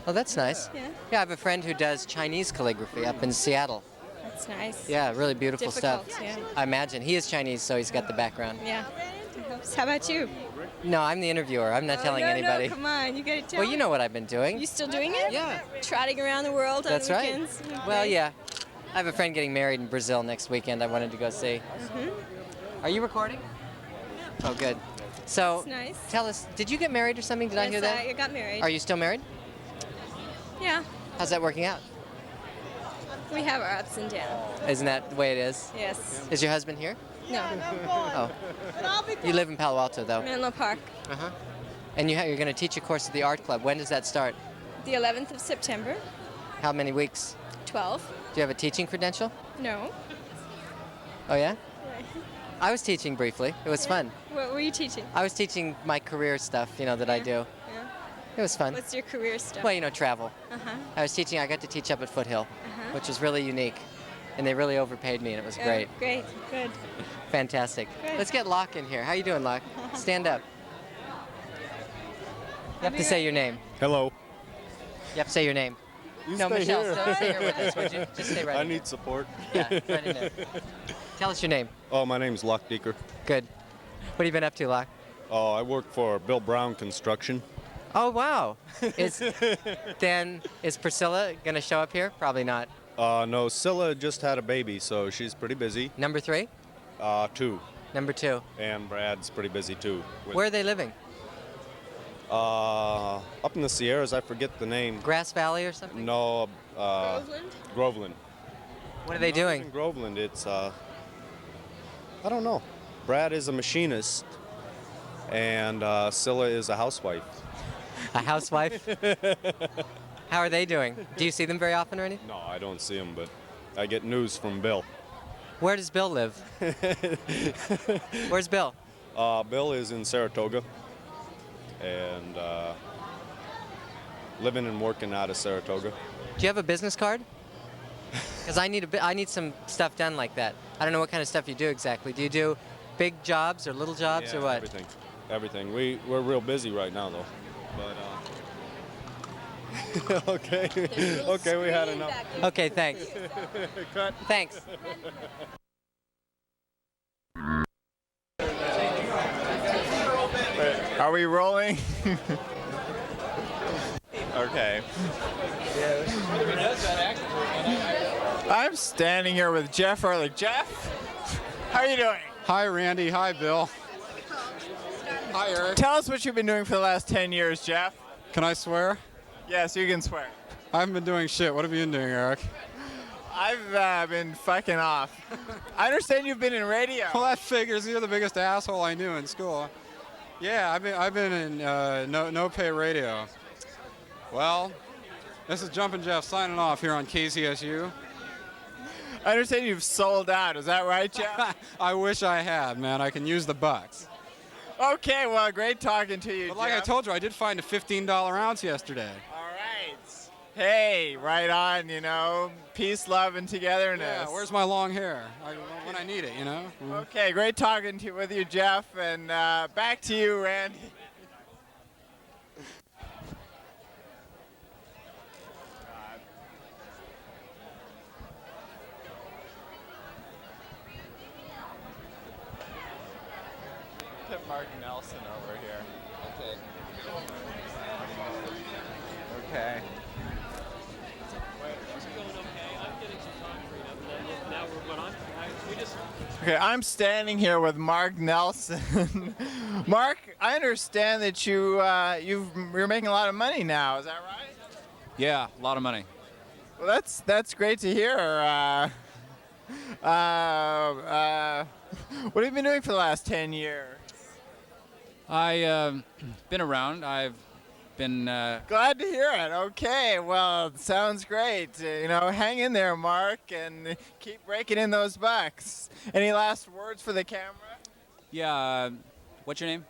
oh, that's nice. Yeah. Yeah, I have a friend who does Chinese calligraphy up in Seattle. That's nice. Yeah, really beautiful Difficult, stuff. yeah. I imagine. He is Chinese, so he's got the background. Yeah. How about you? No, I'm the interviewer. I'm not telling no, anybody. No, come on. You got to tell Well, you know what I've been doing. You still doing it? Yeah. Trotting around the world That's on right. weekends? Okay. Well, yeah. I have a friend getting married in Brazil next weekend I wanted to go see. Are you recording? Oh, good. So, That's nice. tell us, did you get married or something? Did I hear that? I got married. Are you still married? Yeah. How's that working out? We have our ups and downs. Isn't that the way it is? Yes. Is your husband here? No. Oh. You live in Palo Alto, though. Menlo Park. Uh-huh. And you're going to teach a course at the art club. When does that start? The 11th of September. How many weeks? 12. Do you have a teaching credential? No. Oh, yeah? I was teaching briefly. It was fun. What were you teaching? I was teaching my career stuff, that I do. Yeah. It was fun. What's your career stuff? Well, travel. Uh-huh. I got to teach up at Foothill, which was really unique. And they really overpaid me, and it was great. Great. Good. Fantastic. Good. Let's get Locke in here. How you doing, Locke? Stand up. You have to say your name. Hello. You have to say your name. You No, stay Michelle, here. don't stay here with us, would you? Just stay right I in need support. Yeah, right in there. Tell us your name. Oh, my name's Locke Deeker. Good. What have you been up to, Locke? Oh, I work for Bill Brown Construction. Oh, wow. Is Priscilla going to show up here? Probably not. No, Scylla just had a baby, so she's pretty busy. Number 3? 2. Number 2. And Brad's pretty busy, too. Where are they living? Up in the Sierras, I forget the name. Grass Valley or something? No, Groveland? Groveland. What are they doing? In Groveland, it's, I don't know. Brad is a machinist, and Scylla is a housewife. A housewife? How are they doing? Do you see them very often or anything? No, I don't see him, but I get news from Bill. Where does Bill live? Where's Bill? Bill is in Saratoga, and living and working out of Saratoga. Do you have a business card? Because I need some stuff done like that. I don't know what kind of stuff you do exactly. Do you do big jobs or little jobs or what? Everything. Everything. We're real busy right now, though. But okay. Okay, we had enough. Okay, thanks. Cut. Thanks. Are we rolling? Okay. I'm standing here with Jeff Ehrlich. Jeff, how are you doing? Hi, Randy. Hi, Bill. Hi, Eric. Tell us what you've been doing for the last 10 years, Jeff. Can I swear? Yes, you can swear. I haven't been doing shit. What have you been doing, Eric? I've been fucking off. I understand you've been in radio. Well, that figures. You're the biggest asshole I knew in school. Yeah, I've been in no pay radio. Well, this is Jumpin' Jeff signing off here on KZSU. I understand you've sold out. Is that right, Jeff? I wish I had, man. I can use the bucks. Okay, well, great talking to you, But like Jeff. I told you, I did find a $15 ounce yesterday. All right. Hey, right on, peace, love, and togetherness. Yeah, where's my long hair? When I need it, Okay, great talking with you, Jeff, and back to you, Randy. Put Mark Nelson over here. Okay. Okay. Okay, I'm standing here with Mark Nelson. Mark, I understand that you're making a lot of money now. Is that right? Yeah, a lot of money. Well, that's great to hear. What have you been doing for the last 10 years? I've been around. I've been. Glad to hear it. Okay, well, it sounds great. Hang in there, Mark, and keep breaking in those bucks. Any last words for the camera? Yeah. What's your name?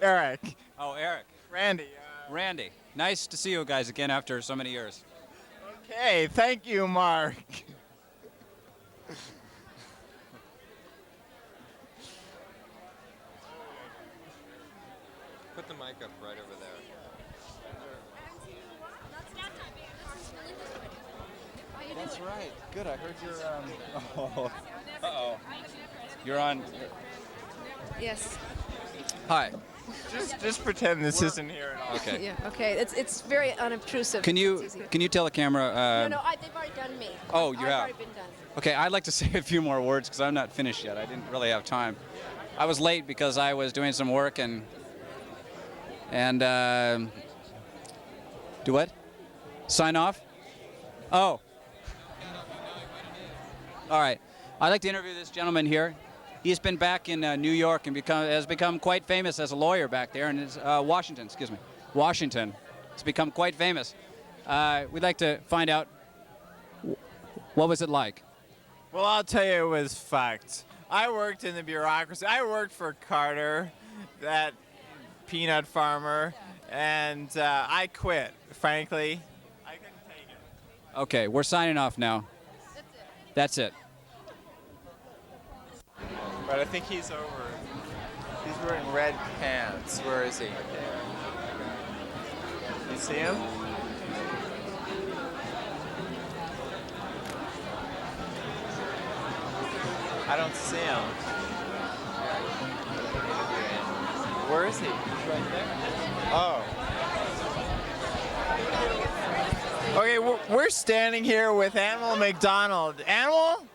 Eric. Oh, Eric. Randy. Randy. Nice to see you guys again after so many years. Okay, thank you, Mark. mic up right over there. That's right. Good. I heard you're. Oh. Uh-oh. You're on. Yes. Hi. Just pretend this isn't here at all. Okay. Yeah. Okay. It's very unobtrusive. Can you It's easy. tell the camera? No, they've already done me. Oh, you I've have. already been done. Okay, I'd like to say a few more words because I'm not finished yet. I didn't really have time. I was late because I was doing some work and do what? Sign off? Oh. All right. I'd like to interview this gentleman here. He's been back in New York and has become quite famous as a lawyer back there in Washington. Washington. It's become quite famous. We'd like to find out what was it like. Well, I'll tell you, it was fucked. I worked in the bureaucracy. I worked for Carter, that peanut farmer, and I quit, frankly. I couldn't take it. Okay, we're signing off now. That's it. But I think he's over. He's wearing red pants. Where is he? You see him? I don't see him. Where is he? He's right there. Oh. Okay, we're standing here with Animal McDonald. Animal?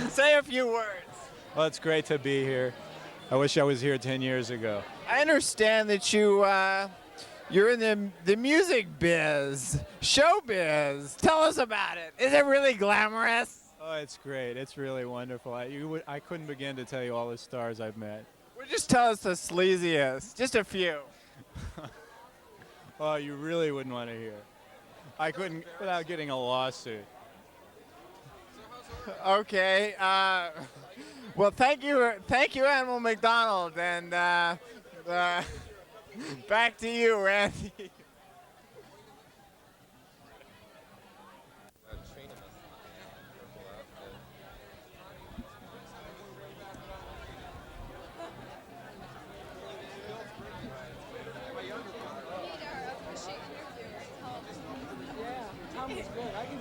Say a few words. Well, it's great to be here. I wish I was here 10 years ago. I understand that you're in the music biz, show biz. Tell us about it. Is it really glamorous? Oh, it's great. It's really wonderful. I couldn't begin to tell you all the stars I've met. Well, just tell us the sleaziest. Just a few. Oh, you really wouldn't want to hear. I couldn't without getting a lawsuit. Okay. Well, thank you, Animal McDonald, and back to you, Randy.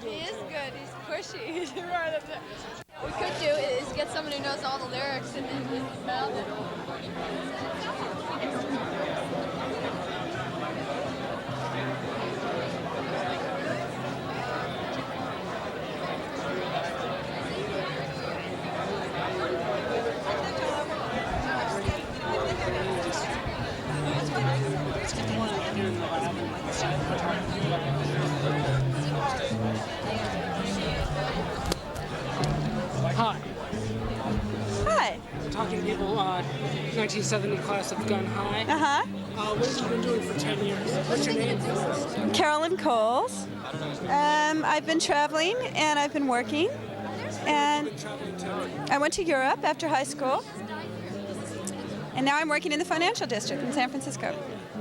He is good. He's pushy. What we could do is get someone who knows all the lyrics and then just mouth it. Hi. Hi. We're talking to people, 1970 class of Gunn High. Uh-huh. What have you been doing for 10 years? What's your name? Carolyn Coles. I've been traveling and I've been working. And I went to Europe after high school. And now I'm working in the financial district in San Francisco.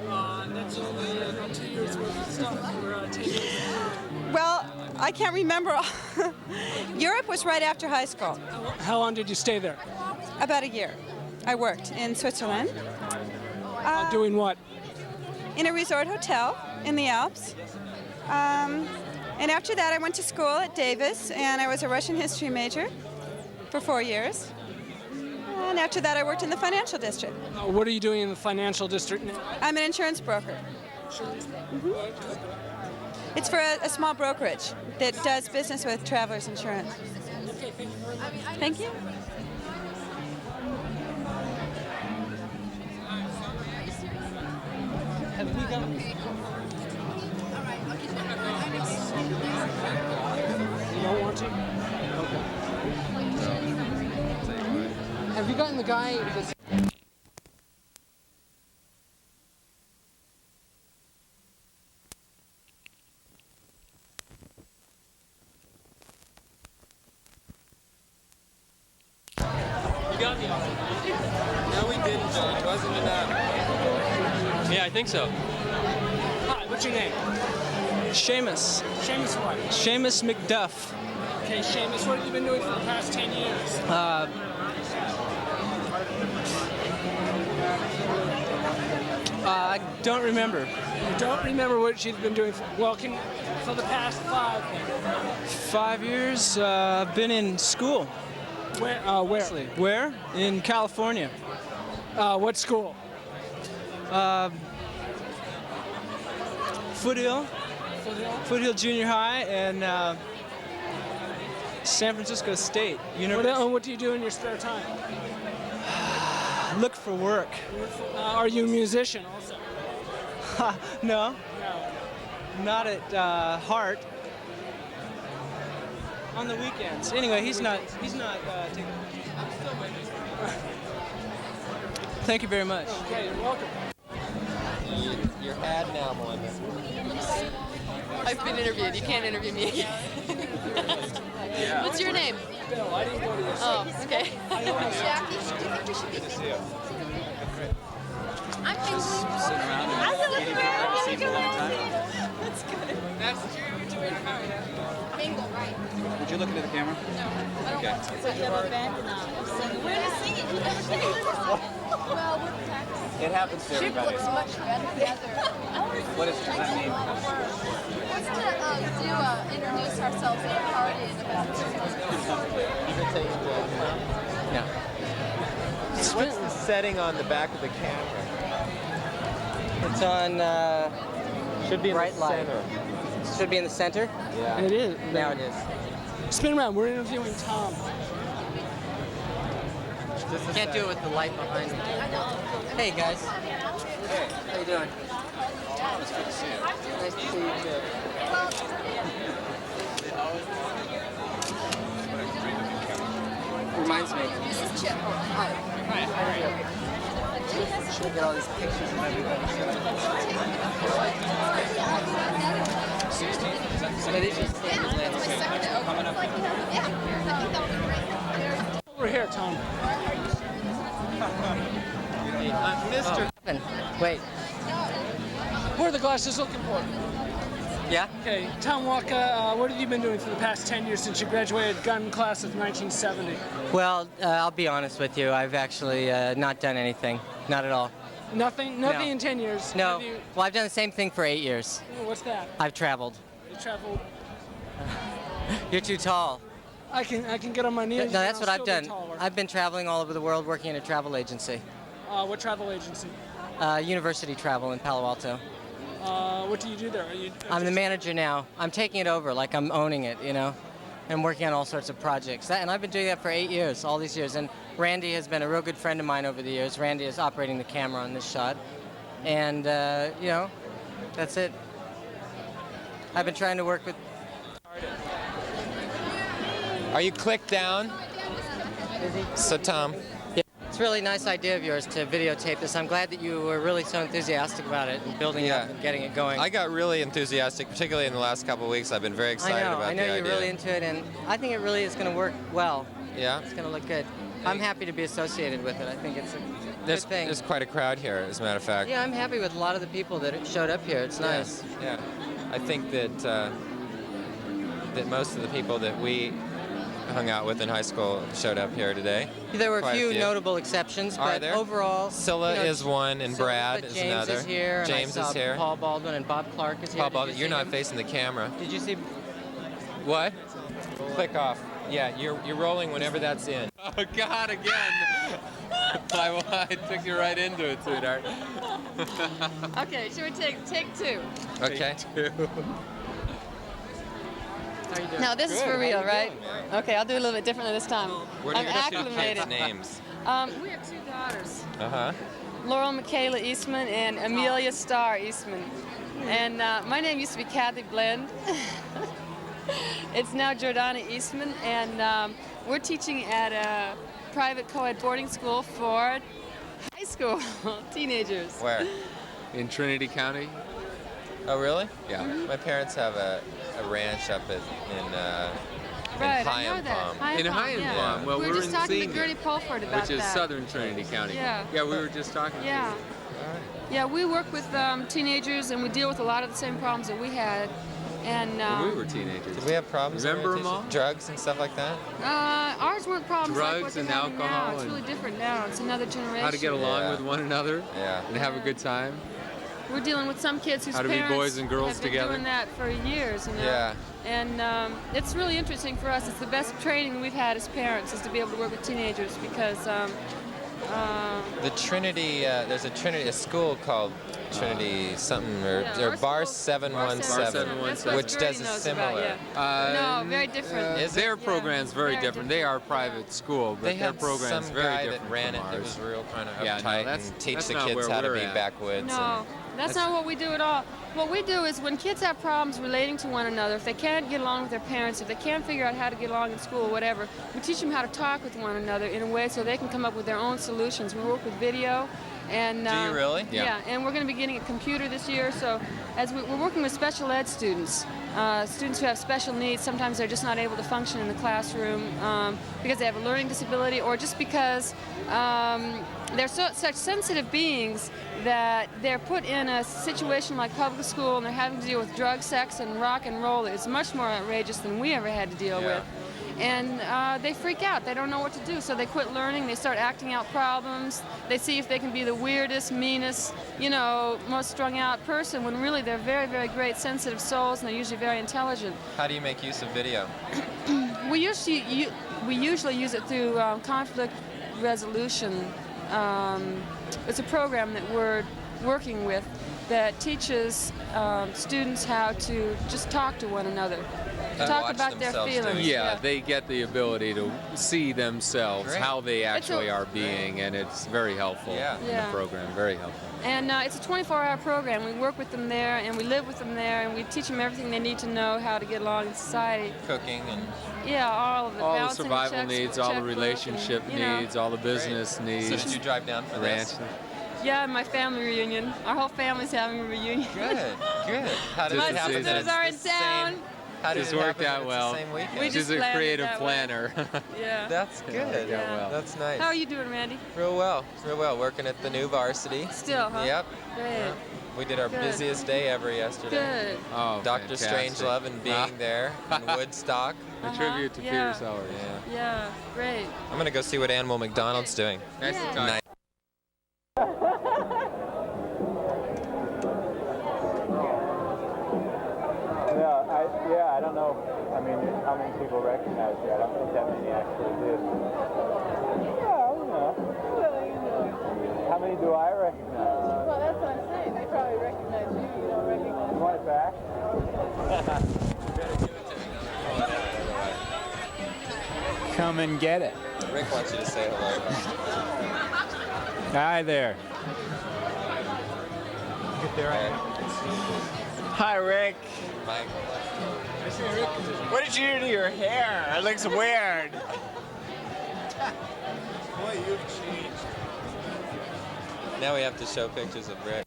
That's only 2 years worth of stuff. We're 10 years. Well, I can't remember. Europe was right after high school. How long did you stay there? About a year. I worked in Switzerland. Doing what? In a resort hotel in the Alps. And after that, I went to school at Davis, and I was a Russian history major for 4 years. And after that, I worked in the financial district. What are you doing in the financial district now? I'm an insurance broker. Mm-hmm. It's for a small brokerage that does business with Travelers Insurance. Okay, thank you very much. Thank you. Have we got... You don't want to? Okay. Have you gotten the guy that's... No, we didn't, John. It wasn't enough. Yeah, I think so. Hi, what's your name? Seamus. Seamus what? Seamus McDuff. Okay, Seamus, what have you been doing for the past 10 years? I don't remember. You don't remember what she's been doing for the past 5 years? 5 years. I've been in school. Where? Where? In California. What school? Foothill. Foothill Junior High and San Francisco State University. What do you do in your spare time? Look for work. Are you a musician also? No. Not at heart. On the weekends. Anyway, he's not taking. Thank you very much. Okay, you're welcome. Your ad now, Melinda. I've been interviewed. You can't interview me again. What's your name? Bill, I didn't go to your Oh, okay. Jackie, do you think we should be Good to see you. I'm thinking. Sitting around and I look haven't seen very you in a long time. That's good. That's true. Bingo, right? Would you look into the camera? No, I don't Okay. want to. So you have a band now. Where to sing it? You've never seen it? Well, we're practicing. It happens to She everybody. looks much better together. What does that mean? What's to introduce ourselves at a party in about 2 months? No. What's the setting on the back of the camera? It's on Should be in bright the light. center. Should be in the center? Yeah. It is. Now it is. Spin around. We're interviewing Tom. Can't do it with the light behind me. Hey guys. Hey. How you doing? It's good to see you. Nice to see you too. Reminds me. This is Chip. Hi. Should I get all these pictures of everybody? So these are standard landscape. Coming up. Yeah, I think that would be great. Over here, Tom. Mr. Wait. What are the glasses looking for? Yeah? Okay, Tom Walker, what have you been doing for the past 10 years since you graduated Gunn Class of 1970? Well, I'll be honest with you. I've actually not done anything. Not at all. Nothing No. in 10 years? No. Have you, Well, I've done the same thing for 8 years. what's that? I've traveled. You traveled. You're too tall. I can get on my knees. No, and that's I'll what I've still be done. taller. I've been traveling all over the world working in a travel agency. What travel agency? University travel in Palo Alto. What do you do there? Are you, I'm the manager now. I'm taking it over, like I'm owning it, you know, and working on all sorts of projects. And I've been doing that for 8 years, all these years. And Randy has been a real good friend of mine over the years. Randy is operating the camera on this shot. And, you know, that's it. I've been trying to work with... Are you clicked down? So, Tom. Yeah. It's a really nice idea of yours to videotape this. I'm glad that you were really so enthusiastic about it and building it up and getting it going. I got really enthusiastic, particularly in the last couple of weeks. I've been very excited about the idea. I know you're really into it, and I think it really is going to work well. Yeah? It's going to look good. I'm happy to be associated with it. I think it's a good thing. There's quite a crowd here, as a matter of fact. Yeah, I'm happy with a lot of the people that showed up here. It's nice. Yeah. I think that that most of the people that we hung out with in high school showed up here today. There were a Quite few notable exceptions, Are but there? overall, Scylla you know, is one, and Scylla, Brad but is James another. is here, James and I saw is here. Paul Baldwin and Bob Clark is here. Paul Did Baldwin, you you're see not him? facing the camera. Did you see? What? Click off. Yeah, you're rolling whenever that's in. Oh God, again! I took you right into it, sweetheart. Okay, should we take 2? Okay. Now this is for real, right? Okay, I'll do it a little bit differently this time. Where do I'm you get your acclimated. kids' names? We have 2 daughters, Uh-huh. Laurel Michaela Eastman and Amelia Starr Eastman. And my name used to be Kathy Blend. It's now Jordana Eastman, and we're teaching at a private co-ed boarding school for high school teenagers. Where? In Trinity County. Oh, really? Yeah. My parents have a ranch up in Right, I High know and that. Palm. High and In Palm, High and yeah. Palm. Well, we we're were just in talking to Senior, Gertie Pulford about which is that. Southern Trinity County. Yeah. Yeah, we were just talking. Yeah. Yeah, we work with teenagers, and we deal with a lot of the same problems that we had. And When we were teenagers. Did we have problems? Remember them all? Drugs and stuff like that? ours weren't the problems like what drugs they're and having now. alcohol It's and really different now. It's another generation. how to get along with one another Yeah. and have a good time. We're dealing with some kids whose How to be parents boys and girls have been together. doing that for years, you know. Yeah. And it's really interesting for us. It's the best training we've had as parents is to be able to work with teenagers because The Trinity, there's a school called Trinity something, or Bar 717, which does a similar. No, very different. Is their it? program's very different. They are a private school, but They their had program's some very guy different that ran from it that ours. was real kind of Yeah, no, uptight that's- and teach that's the not kids where how to we're be at. backwoods. No, that's not what we do at all. What we do is when kids have problems relating to one another, if they can't get along with their parents, if they can't figure out how to get along in school or whatever, we teach them how to talk with one another in a way so they can come up with their own solutions. We work with video. And, Do you really? Yeah, and we're going to be getting a computer this year. So as we're working with special ed students, students who have special needs. Sometimes they're just not able to function in the classroom because they have a learning disability or just because they're such sensitive beings that they're put in a situation like public school and they're having to deal with drugs, sex, and rock and roll. It's much more outrageous than we ever had to deal with. And they freak out. They don't know what to do, so they quit learning. They start acting out problems. They see if they can be the weirdest, meanest, you know, most strung out person when really they're very, very great, sensitive souls, and they're usually very intelligent. How do you make use of video? We usually use it through conflict resolution. It's a program that we're working with that teaches students how to just talk to one another. Talk about their feelings. Yeah, they get the ability to see themselves, Great. how they actually are being, and it's very helpful in the program, very helpful. And it's a 24-hour program. We work with them there, and we live with them there, and we teach them everything they need to know how to get along in society. Cooking and... Yeah, all of it. All the Balancing survival needs, all the relationship needs, all the business needs. So did you drive down for this? Yeah, my family reunion. Our whole family's having a reunion. Good, good. How did My it happen? sisters are in town. How did Just it worked happen out that well. it's the same weekend? We just She's a planned it creative that way. planner. Yeah. That's good. worked out well. That's nice. How are you doing, Randy? Real well, real well. Working at the new varsity. Still, huh? Yep. Great. Yeah. We did our Good. busiest day ever yesterday. Good. Oh, Dr. fantastic. Strangelove and being there in Woodstock. A tribute to Peter Sellers. Yeah. Yeah, great. I'm gonna go see what Animal McDonald's doing. Nice to talk. Nice. Yeah, I don't know. I mean, how many people recognize you? I don't think that many actually do. Yeah, you know. How many do I recognize? Well, that's what I'm saying. They probably recognize you. You don't recognize You want it back? Come and get it. Rick wants you to say hello. Hi there. Get there. Hi, Rick. Mike. What did you do to your hair? It looks weird. Boy, you've changed. Now we have to show pictures of Rick.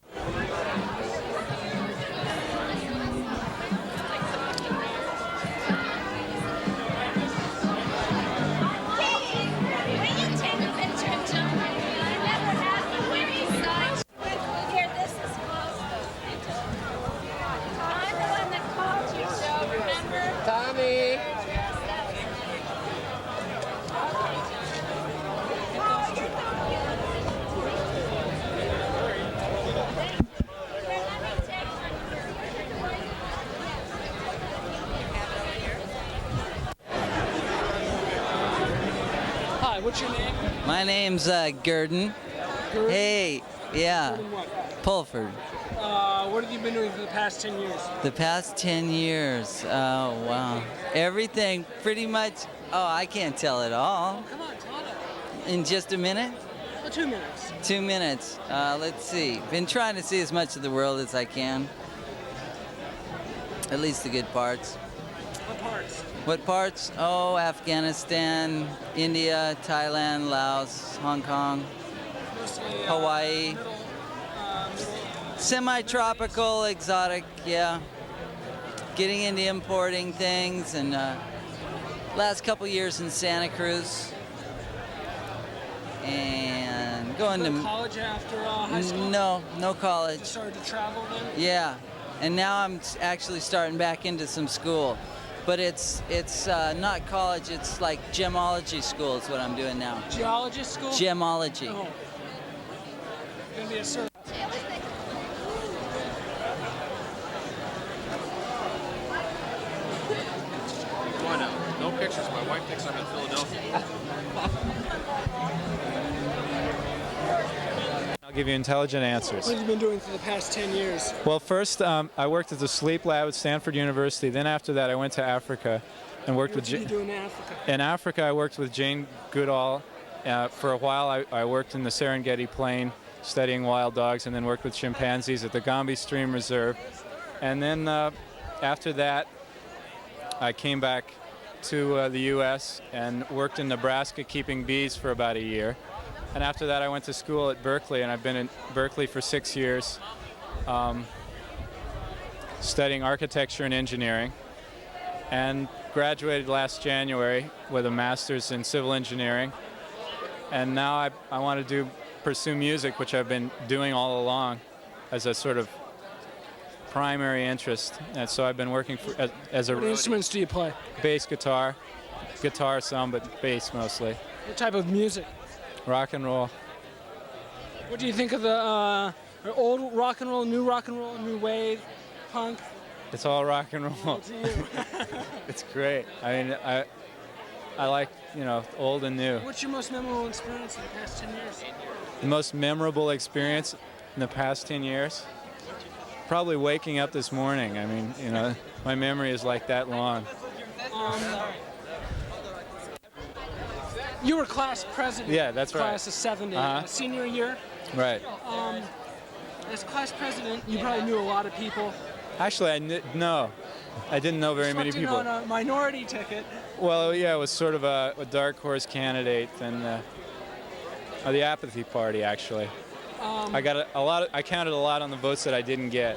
Here, this is close. I'm the one that called you, Joe, remember? Tommy! Hi, what's your name? My name's Gurdon. Hey, yeah, Pulford. What have you been doing for the past 10 years? The past 10 years, oh wow. Everything pretty much, oh, I can't tell it all. Come on, tell it. In just a minute? Well, 2 minutes. 2 minutes. Let's see. Been trying to see as much of the world as I can. At least the good parts. What parts? What parts? Oh, Afghanistan, India, Thailand, Laos, Hong Kong, Hawaii. Semi-tropical, exotic, yeah. Getting into importing things, and last couple years in Santa Cruz. And going Go to to college after high school? No college. Just started to travel then? Yeah, and now I'm actually starting back into some school. but it's not college. It's like gemology school is what I'm doing now. Geologist school? Gemology. Oh. Gonna be a cert. Come on now. No pictures. My wife thinks I'm in Philadelphia. I'll give you intelligent answers. What have you been doing for the past 10 years? Well, first I worked at the sleep lab at Stanford University. Then after that, I went to Africa and worked What with. did you do in Africa? In Africa, I worked with Jane Goodall. For a while, I worked in the Serengeti Plain studying wild dogs, and then worked with chimpanzees at the Gombe Stream Reserve. And then after that, I came back to the U.S. and worked in Nebraska keeping bees for about a year. And after that, I went to school at Berkeley, and I've been in Berkeley for 6 years, studying architecture and engineering, and graduated last January with a master's in civil engineering. And now I want to pursue music, which I've been doing all along as a sort of primary interest. And so I've been working as a What instruments do you play? bass guitar some, but bass mostly. What type of music? Rock and roll. What do you think of the old rock and roll, new wave, punk? It's all rock and roll. To you? It's great. I mean, I like, old and new. What's your most memorable experience in the past 10 years? The most memorable experience in the past 10 years? Probably waking up this morning. I mean, my memory is like that long. You were class president. Yeah, that's right. Class of 70, senior year. Right. As class president, you probably knew a lot of people. Actually, no. I didn't know very many people. On a minority ticket. Well, yeah, it was sort of a dark horse candidate, and the apathy party, actually. I got I counted a lot on the votes that I didn't get.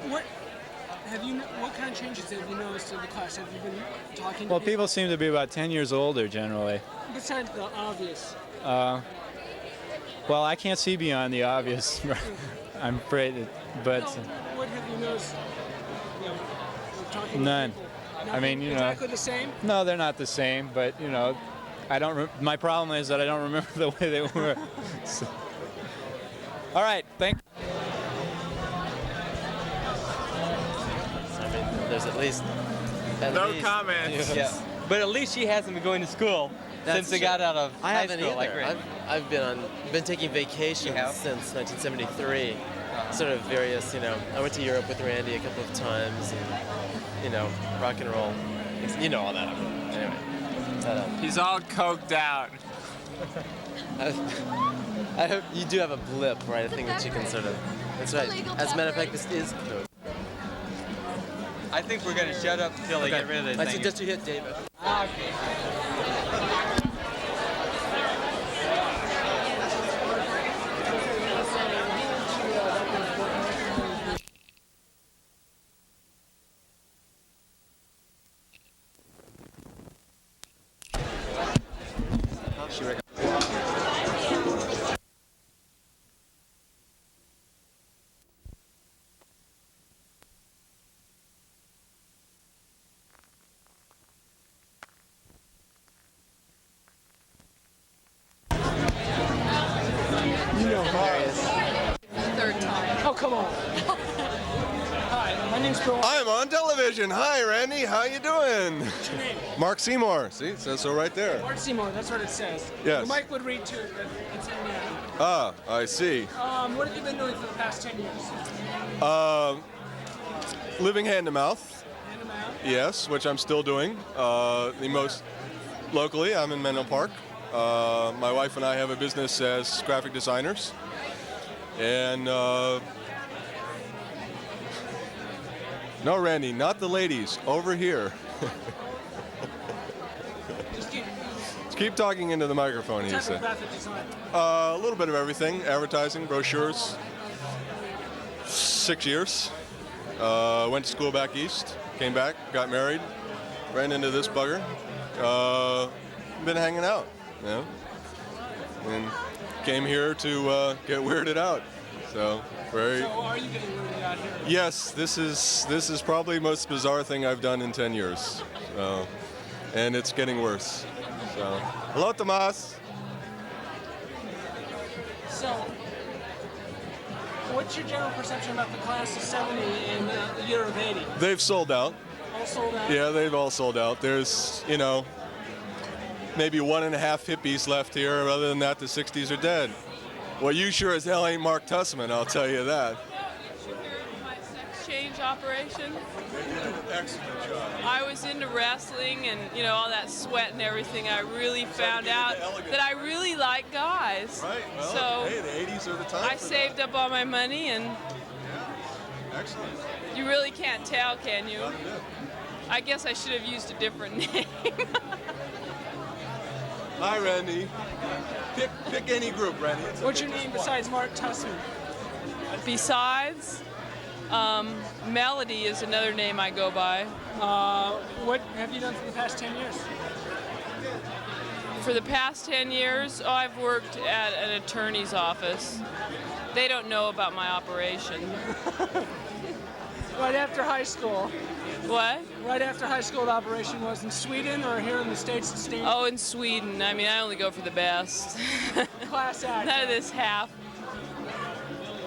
What kind of changes have you noticed in the class? Have you been talking to Well, people seem to be about 10 years older, generally. Besides the obvious. Well, I can't see beyond the obvious, I'm afraid, but... What have you noticed? None. I mean, Exactly the same? No, they're not the same, but, I don't. My problem is that I don't remember the way they were. So. All right, thank. I mean, there's at least. No comments. Yeah. But at least she hasn't been going to school since they got out of I high haven't school. either. Like Rick. I've been taking vacations since 1973. Sort of various, I went to Europe with Randy a couple of times, and rock and roll. You know all that. Anyway. He's all coked out. I hope you do have a blip, right? I think that you can sort of. That's right. As a matter of fact, this is code. I think we're going to shut up until they get rid of this I thing. suggest you hit David. Third time. Oh, come on. Hi, my name's Bill. I'm on television. Hi, Randy. How you doing? What's your name? Mark Seymour. See, it says so right there. Mark Seymour, that's what it says. Yes. The mic would read too, but it's in there. Ah, I see. What have you been doing for the past 10 years? Living hand to mouth. Hand to mouth? Yes, which I'm still doing. The most locally, I'm in Menlo Park. My wife and I have a business as graphic designers. And no, Randy, not the ladies. Over here. Just Keep talking into the microphone, he type said. of graphic design. A little bit of everything. Advertising, brochures. 6 years. Went to school back east. Came back, got married. Ran into this bugger. Been hanging out, And came here to get weirded out. So Very. So are you getting rooted out here? Yes, this is probably the most bizarre thing I've done in 10 years. So, and it's getting worse. So, hello, Tomas. So, what's your general perception about the class of 70 and the year of 80? They've sold out. All sold out? Yeah, they've all sold out. There's, maybe 1.5 hippies left here. Other than that, the 60s are dead. Well, you sure as hell ain't Mark Tussman, I'll tell you that. My sex change operation. They did an excellent job. I was into wrestling and, all that sweat and everything. I really found out that I really like guys. Right, well, so hey, the 80s are the time I for saved that. up all my money and Excellent. you really can't tell, can you? Not a bit. I guess I should have used a different name. Hi, Randy. Pick any group, Randy. What's your name besides Mark Tussman? Besides, Melody is another name I go by. What have you done for the past 10 years? For the past 10 years, I've worked at an attorney's office. They don't know about my operation. Right after high school. What? Right after high school, the operation was in Sweden or here in the States? Oh, in Sweden. I mean, I only go for the best. Class act. None of this half.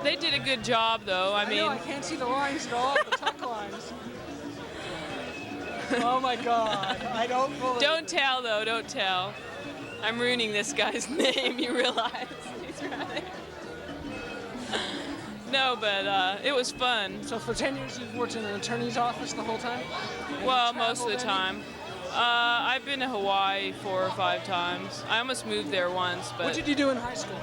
They did a good job, though. I mean, know, I can't see the lines at all, the tuck lines. Oh my God, I don't believe Don't tell, though, don't tell. I'm ruining this guy's name, you realize? He's right. No, but it was fun. So for 10 years you've worked in an attorney's office the whole time? Well, most of the time. I've been to Hawaii 4 or 5 times. I almost moved there once, but... What did you do in high school?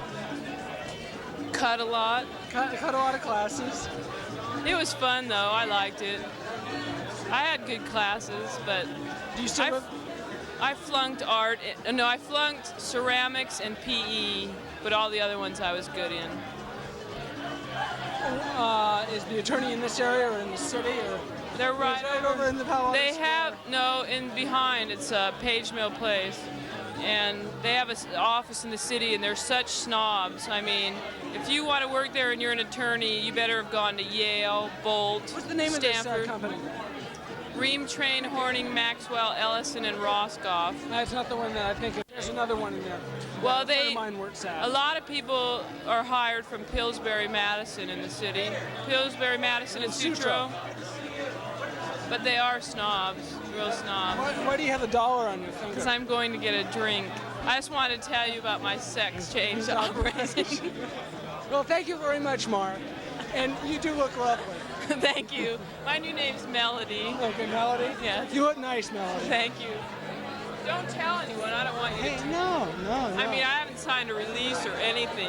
Cut a lot. Cut a lot of classes. It was fun, though. I liked it. I had good classes, but... Do you still I flunked art. No, I flunked ceramics and PE, but all the other ones I was good in. Is the attorney in this area or in the city? Or they're right over in the Palo Alto They Square? have, no, in behind, it's Page Mill Place. And they have an office in the city, and they're such snobs. I mean, if you want to work there and you're an attorney, you better have gone to Yale, Bolt, What's the name Stanford. of this company? Ream, Train, Horning, Maxwell, Ellison, and Roscoff. That's not the one that I think of. There's another one in there. Well, A friend of mine works at. a lot of people are hired from Pillsbury, Madison in the city. Pillsbury, Madison, and Sutro. But they are snobs, real snobs. Why do you have a dollar on your finger? Because I'm going to get a drink. I just wanted to tell you about my sex change operation. Well, thank you very much, Mark. And you do look lovely. Thank you. My new name's Melody. Okay, Melody? Yes. You look nice, Melody. Thank you. Don't tell anyone. I don't want you to. No. I mean, I haven't signed a release or anything.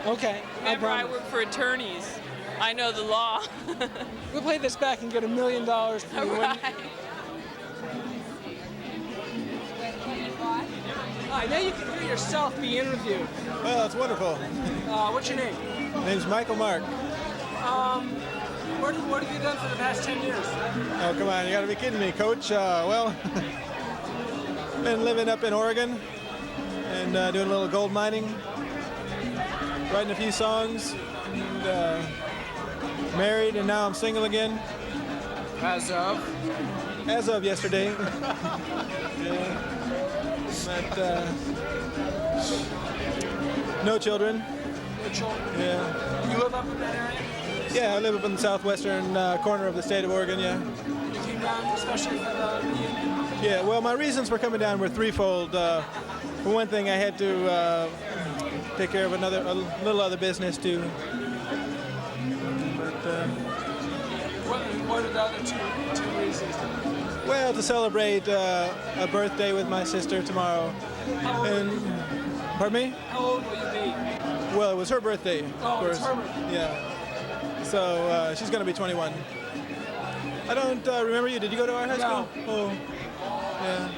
Okay. Remember, I work for attorneys. I know the law. We'll play this back and get $1 million from you. Right. Hi, now you can hear yourself be interviewed. Well, that's wonderful. What's your name? My name's Michael Mark. What have you done for the past 10 years? Oh, come on, you gotta be kidding me, Coach. Well, been living up in Oregon and doing a little gold mining, writing a few songs, and married, and now I'm single again. As of? As of yesterday. Yeah. But, no children. No children? Yeah. You live up in that area? Yeah, I live up in the southwestern corner of the state of Oregon, yeah. You came down especially for the reunion? Yeah, well, my reasons for coming down were threefold. For one thing, I had to take care of a little other business, too. But, what are the other two reasons? well, to celebrate a birthday with my sister tomorrow. And, pardon me? How old will you be? Well, it was her birthday, of course. It's her birthday. Yeah. So she's going to be 21. I don't remember you. Did you go to our high school? Oh, yeah.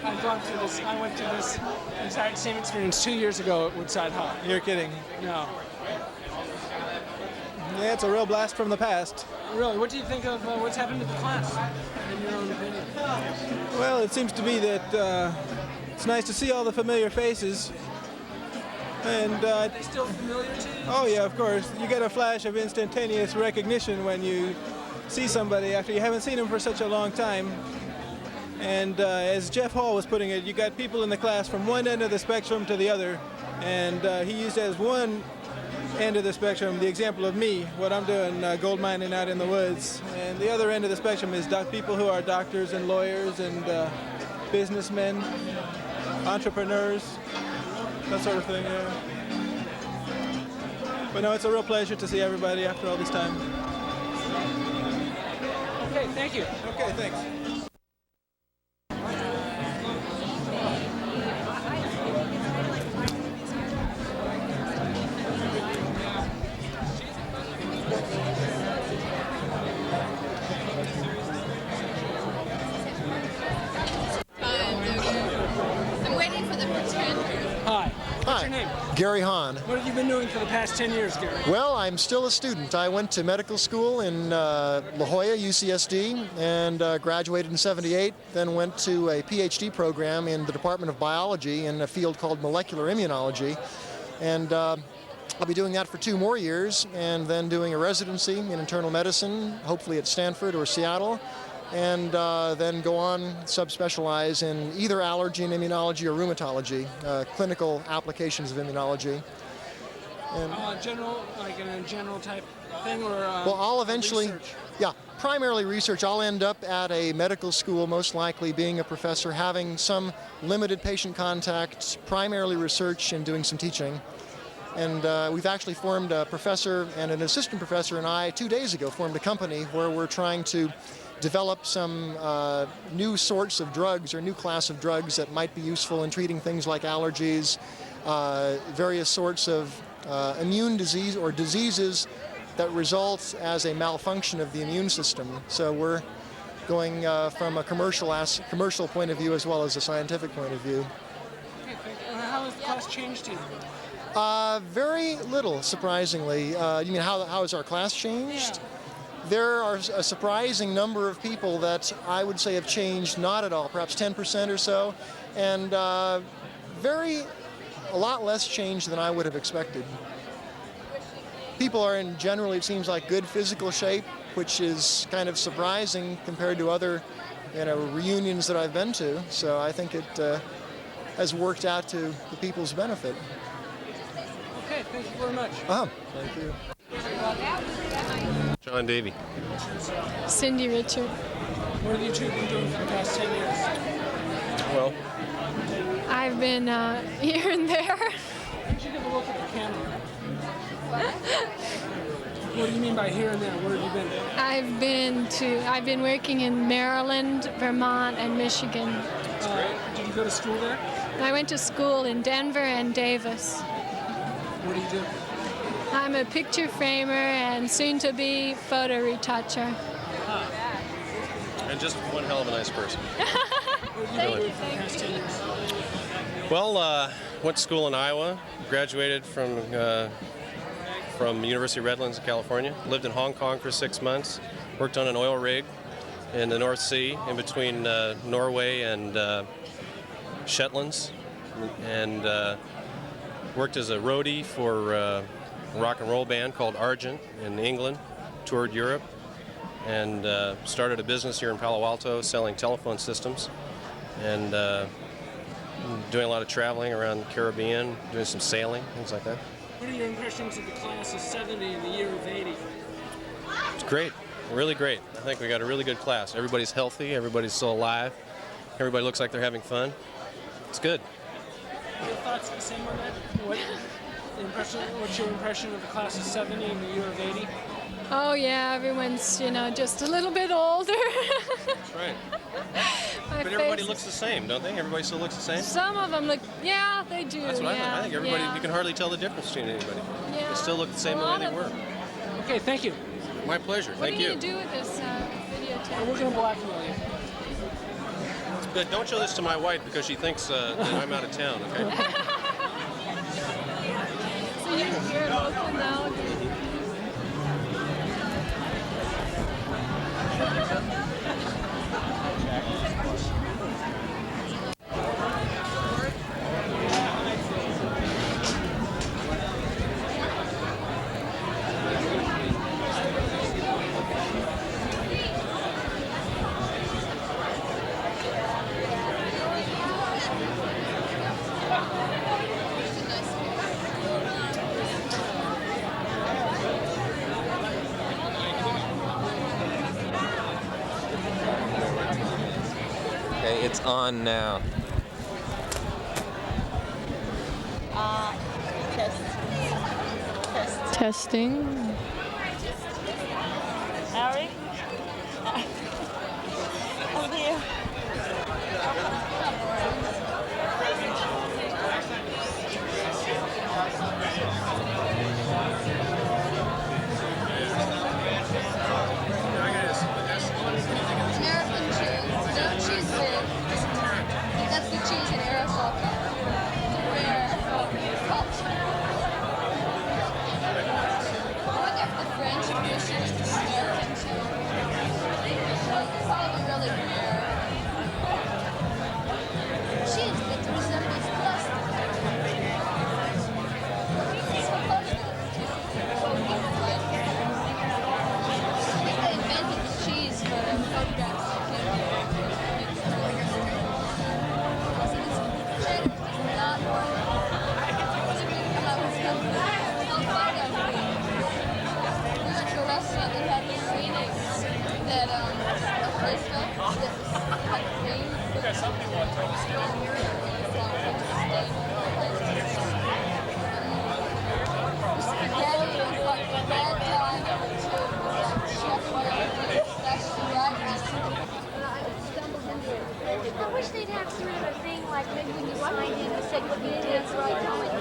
I went through this exact same experience 2 years ago at Woodside High. You're kidding. No. Yeah, it's a real blast from the past. Really? What do you think of what's happened to the class, in your own opinion? Well, it seems to be that it's nice to see all the familiar faces. And Are they still familiar to you? oh yeah, of course. You get a flash of instantaneous recognition when you see somebody after you haven't seen them for such a long time. And as Jeff Hall was putting it, you got people in the class from one end of the spectrum to the other. And he used as one end of the spectrum the example of me, what I'm doing, gold mining out in the woods. And the other end of the spectrum is people who are doctors and lawyers and businessmen, entrepreneurs, that sort of thing, yeah. But no, it's a real pleasure to see everybody after all this time. Okay, thank you. Okay, thanks. I'm waiting for the pretender. Hi. What's your name? Gary Hahn. What have you been doing for the past 10 years, Gary? Well, I'm still a student. I went to medical school in La Jolla, UCSD, and graduated in '78, then went to a PhD program in the Department of Biology in a field called molecular immunology. And I'll be doing that for 2 more years, and then doing a residency in internal medicine, hopefully at Stanford or Seattle, and then go on subspecialize in either allergy and immunology or rheumatology, clinical applications of immunology. And, General, like in a general type thing, or well, I'll eventually, research? yeah, primarily research. I'll end up at a medical school, most likely being a professor, having some limited patient contact, primarily research, and doing some teaching. And we've actually formed a professor and an assistant professor and I 2 days ago formed a company where we're trying to develop some new sorts of drugs or new class of drugs that might be useful in treating things like allergies, various sorts of immune disease or diseases that result as a malfunction of the immune system. So we're going from a commercial point of view as well as a scientific point of view. Okay, thank you. How has the class changed you? Very little, surprisingly. You mean how has our class changed? Yeah. There are a surprising number of people that I would say have changed not at all, perhaps 10% or so, and a lot less change than I would have expected. People are in generally, it seems like, good physical shape, which is kind of surprising compared to other, reunions that I've been to. So I think it has worked out to the people's benefit. Okay, thank you very much. Thank you. John Davey. Cindy Richard. What have you two been doing for the past 10 years? Well, I've been here and there. Why don't you give a look at the camera? What do you mean by here and there? Where have you been? I've been working in Maryland, Vermont, and Michigan. Did you go to school there? I went to school in Denver and Davis. What do you do? I'm a picture framer and soon-to-be photo retoucher. and just one hell of a nice person. Thank Really. you, thank you. Well, went to school in Iowa, graduated from University of Redlands in California, lived in Hong Kong for 6 months, worked on an oil rig in the North Sea in between Norway and Shetlands, and worked as a roadie for a rock and roll band called Argent in England, toured Europe, and started a business here in Palo Alto selling telephone systems, and doing a lot of traveling around the Caribbean, doing some sailing, things like that. What are your impressions of the class of 70 and the year of 80? It's great, really great. I think we got a really good class. Everybody's healthy, everybody's still alive, everybody looks like they're having fun. It's good. Your thoughts the same on that? What's your impression of the class of 70 and the year of 80? Oh yeah, everyone's, just a little bit older. That's right. My But everybody face- looks the same, don't they? Everybody still looks the same? Some of them look, yeah, they do. That's what yeah, I think. Everybody, yeah. you can hardly tell the difference between anybody. Yeah. They still look the same A the way lot they of were. them. Okay, thank you. My pleasure. What Thank are you. you going to do with this videotape? We're going to blackmail you. But don't show this to my wife because she thinks that I'm out of town, okay? So you're local now? Okay, it's on now. Testing. Ari? Over here. American cheese. No cheese big. That's the cheese in aerosol cup. Rare culture. I wonder if the French appreciate American cheese. It's probably really rare. Cheese that resembles plastic. I think they invented the cheese for photographs. I wish they'd have sort of a thing like maybe when you signed in, you said what you did, so I know it.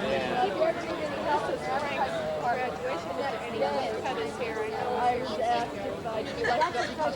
People are doing it else with graduation. That's any cut his hair. I know. I was asked if I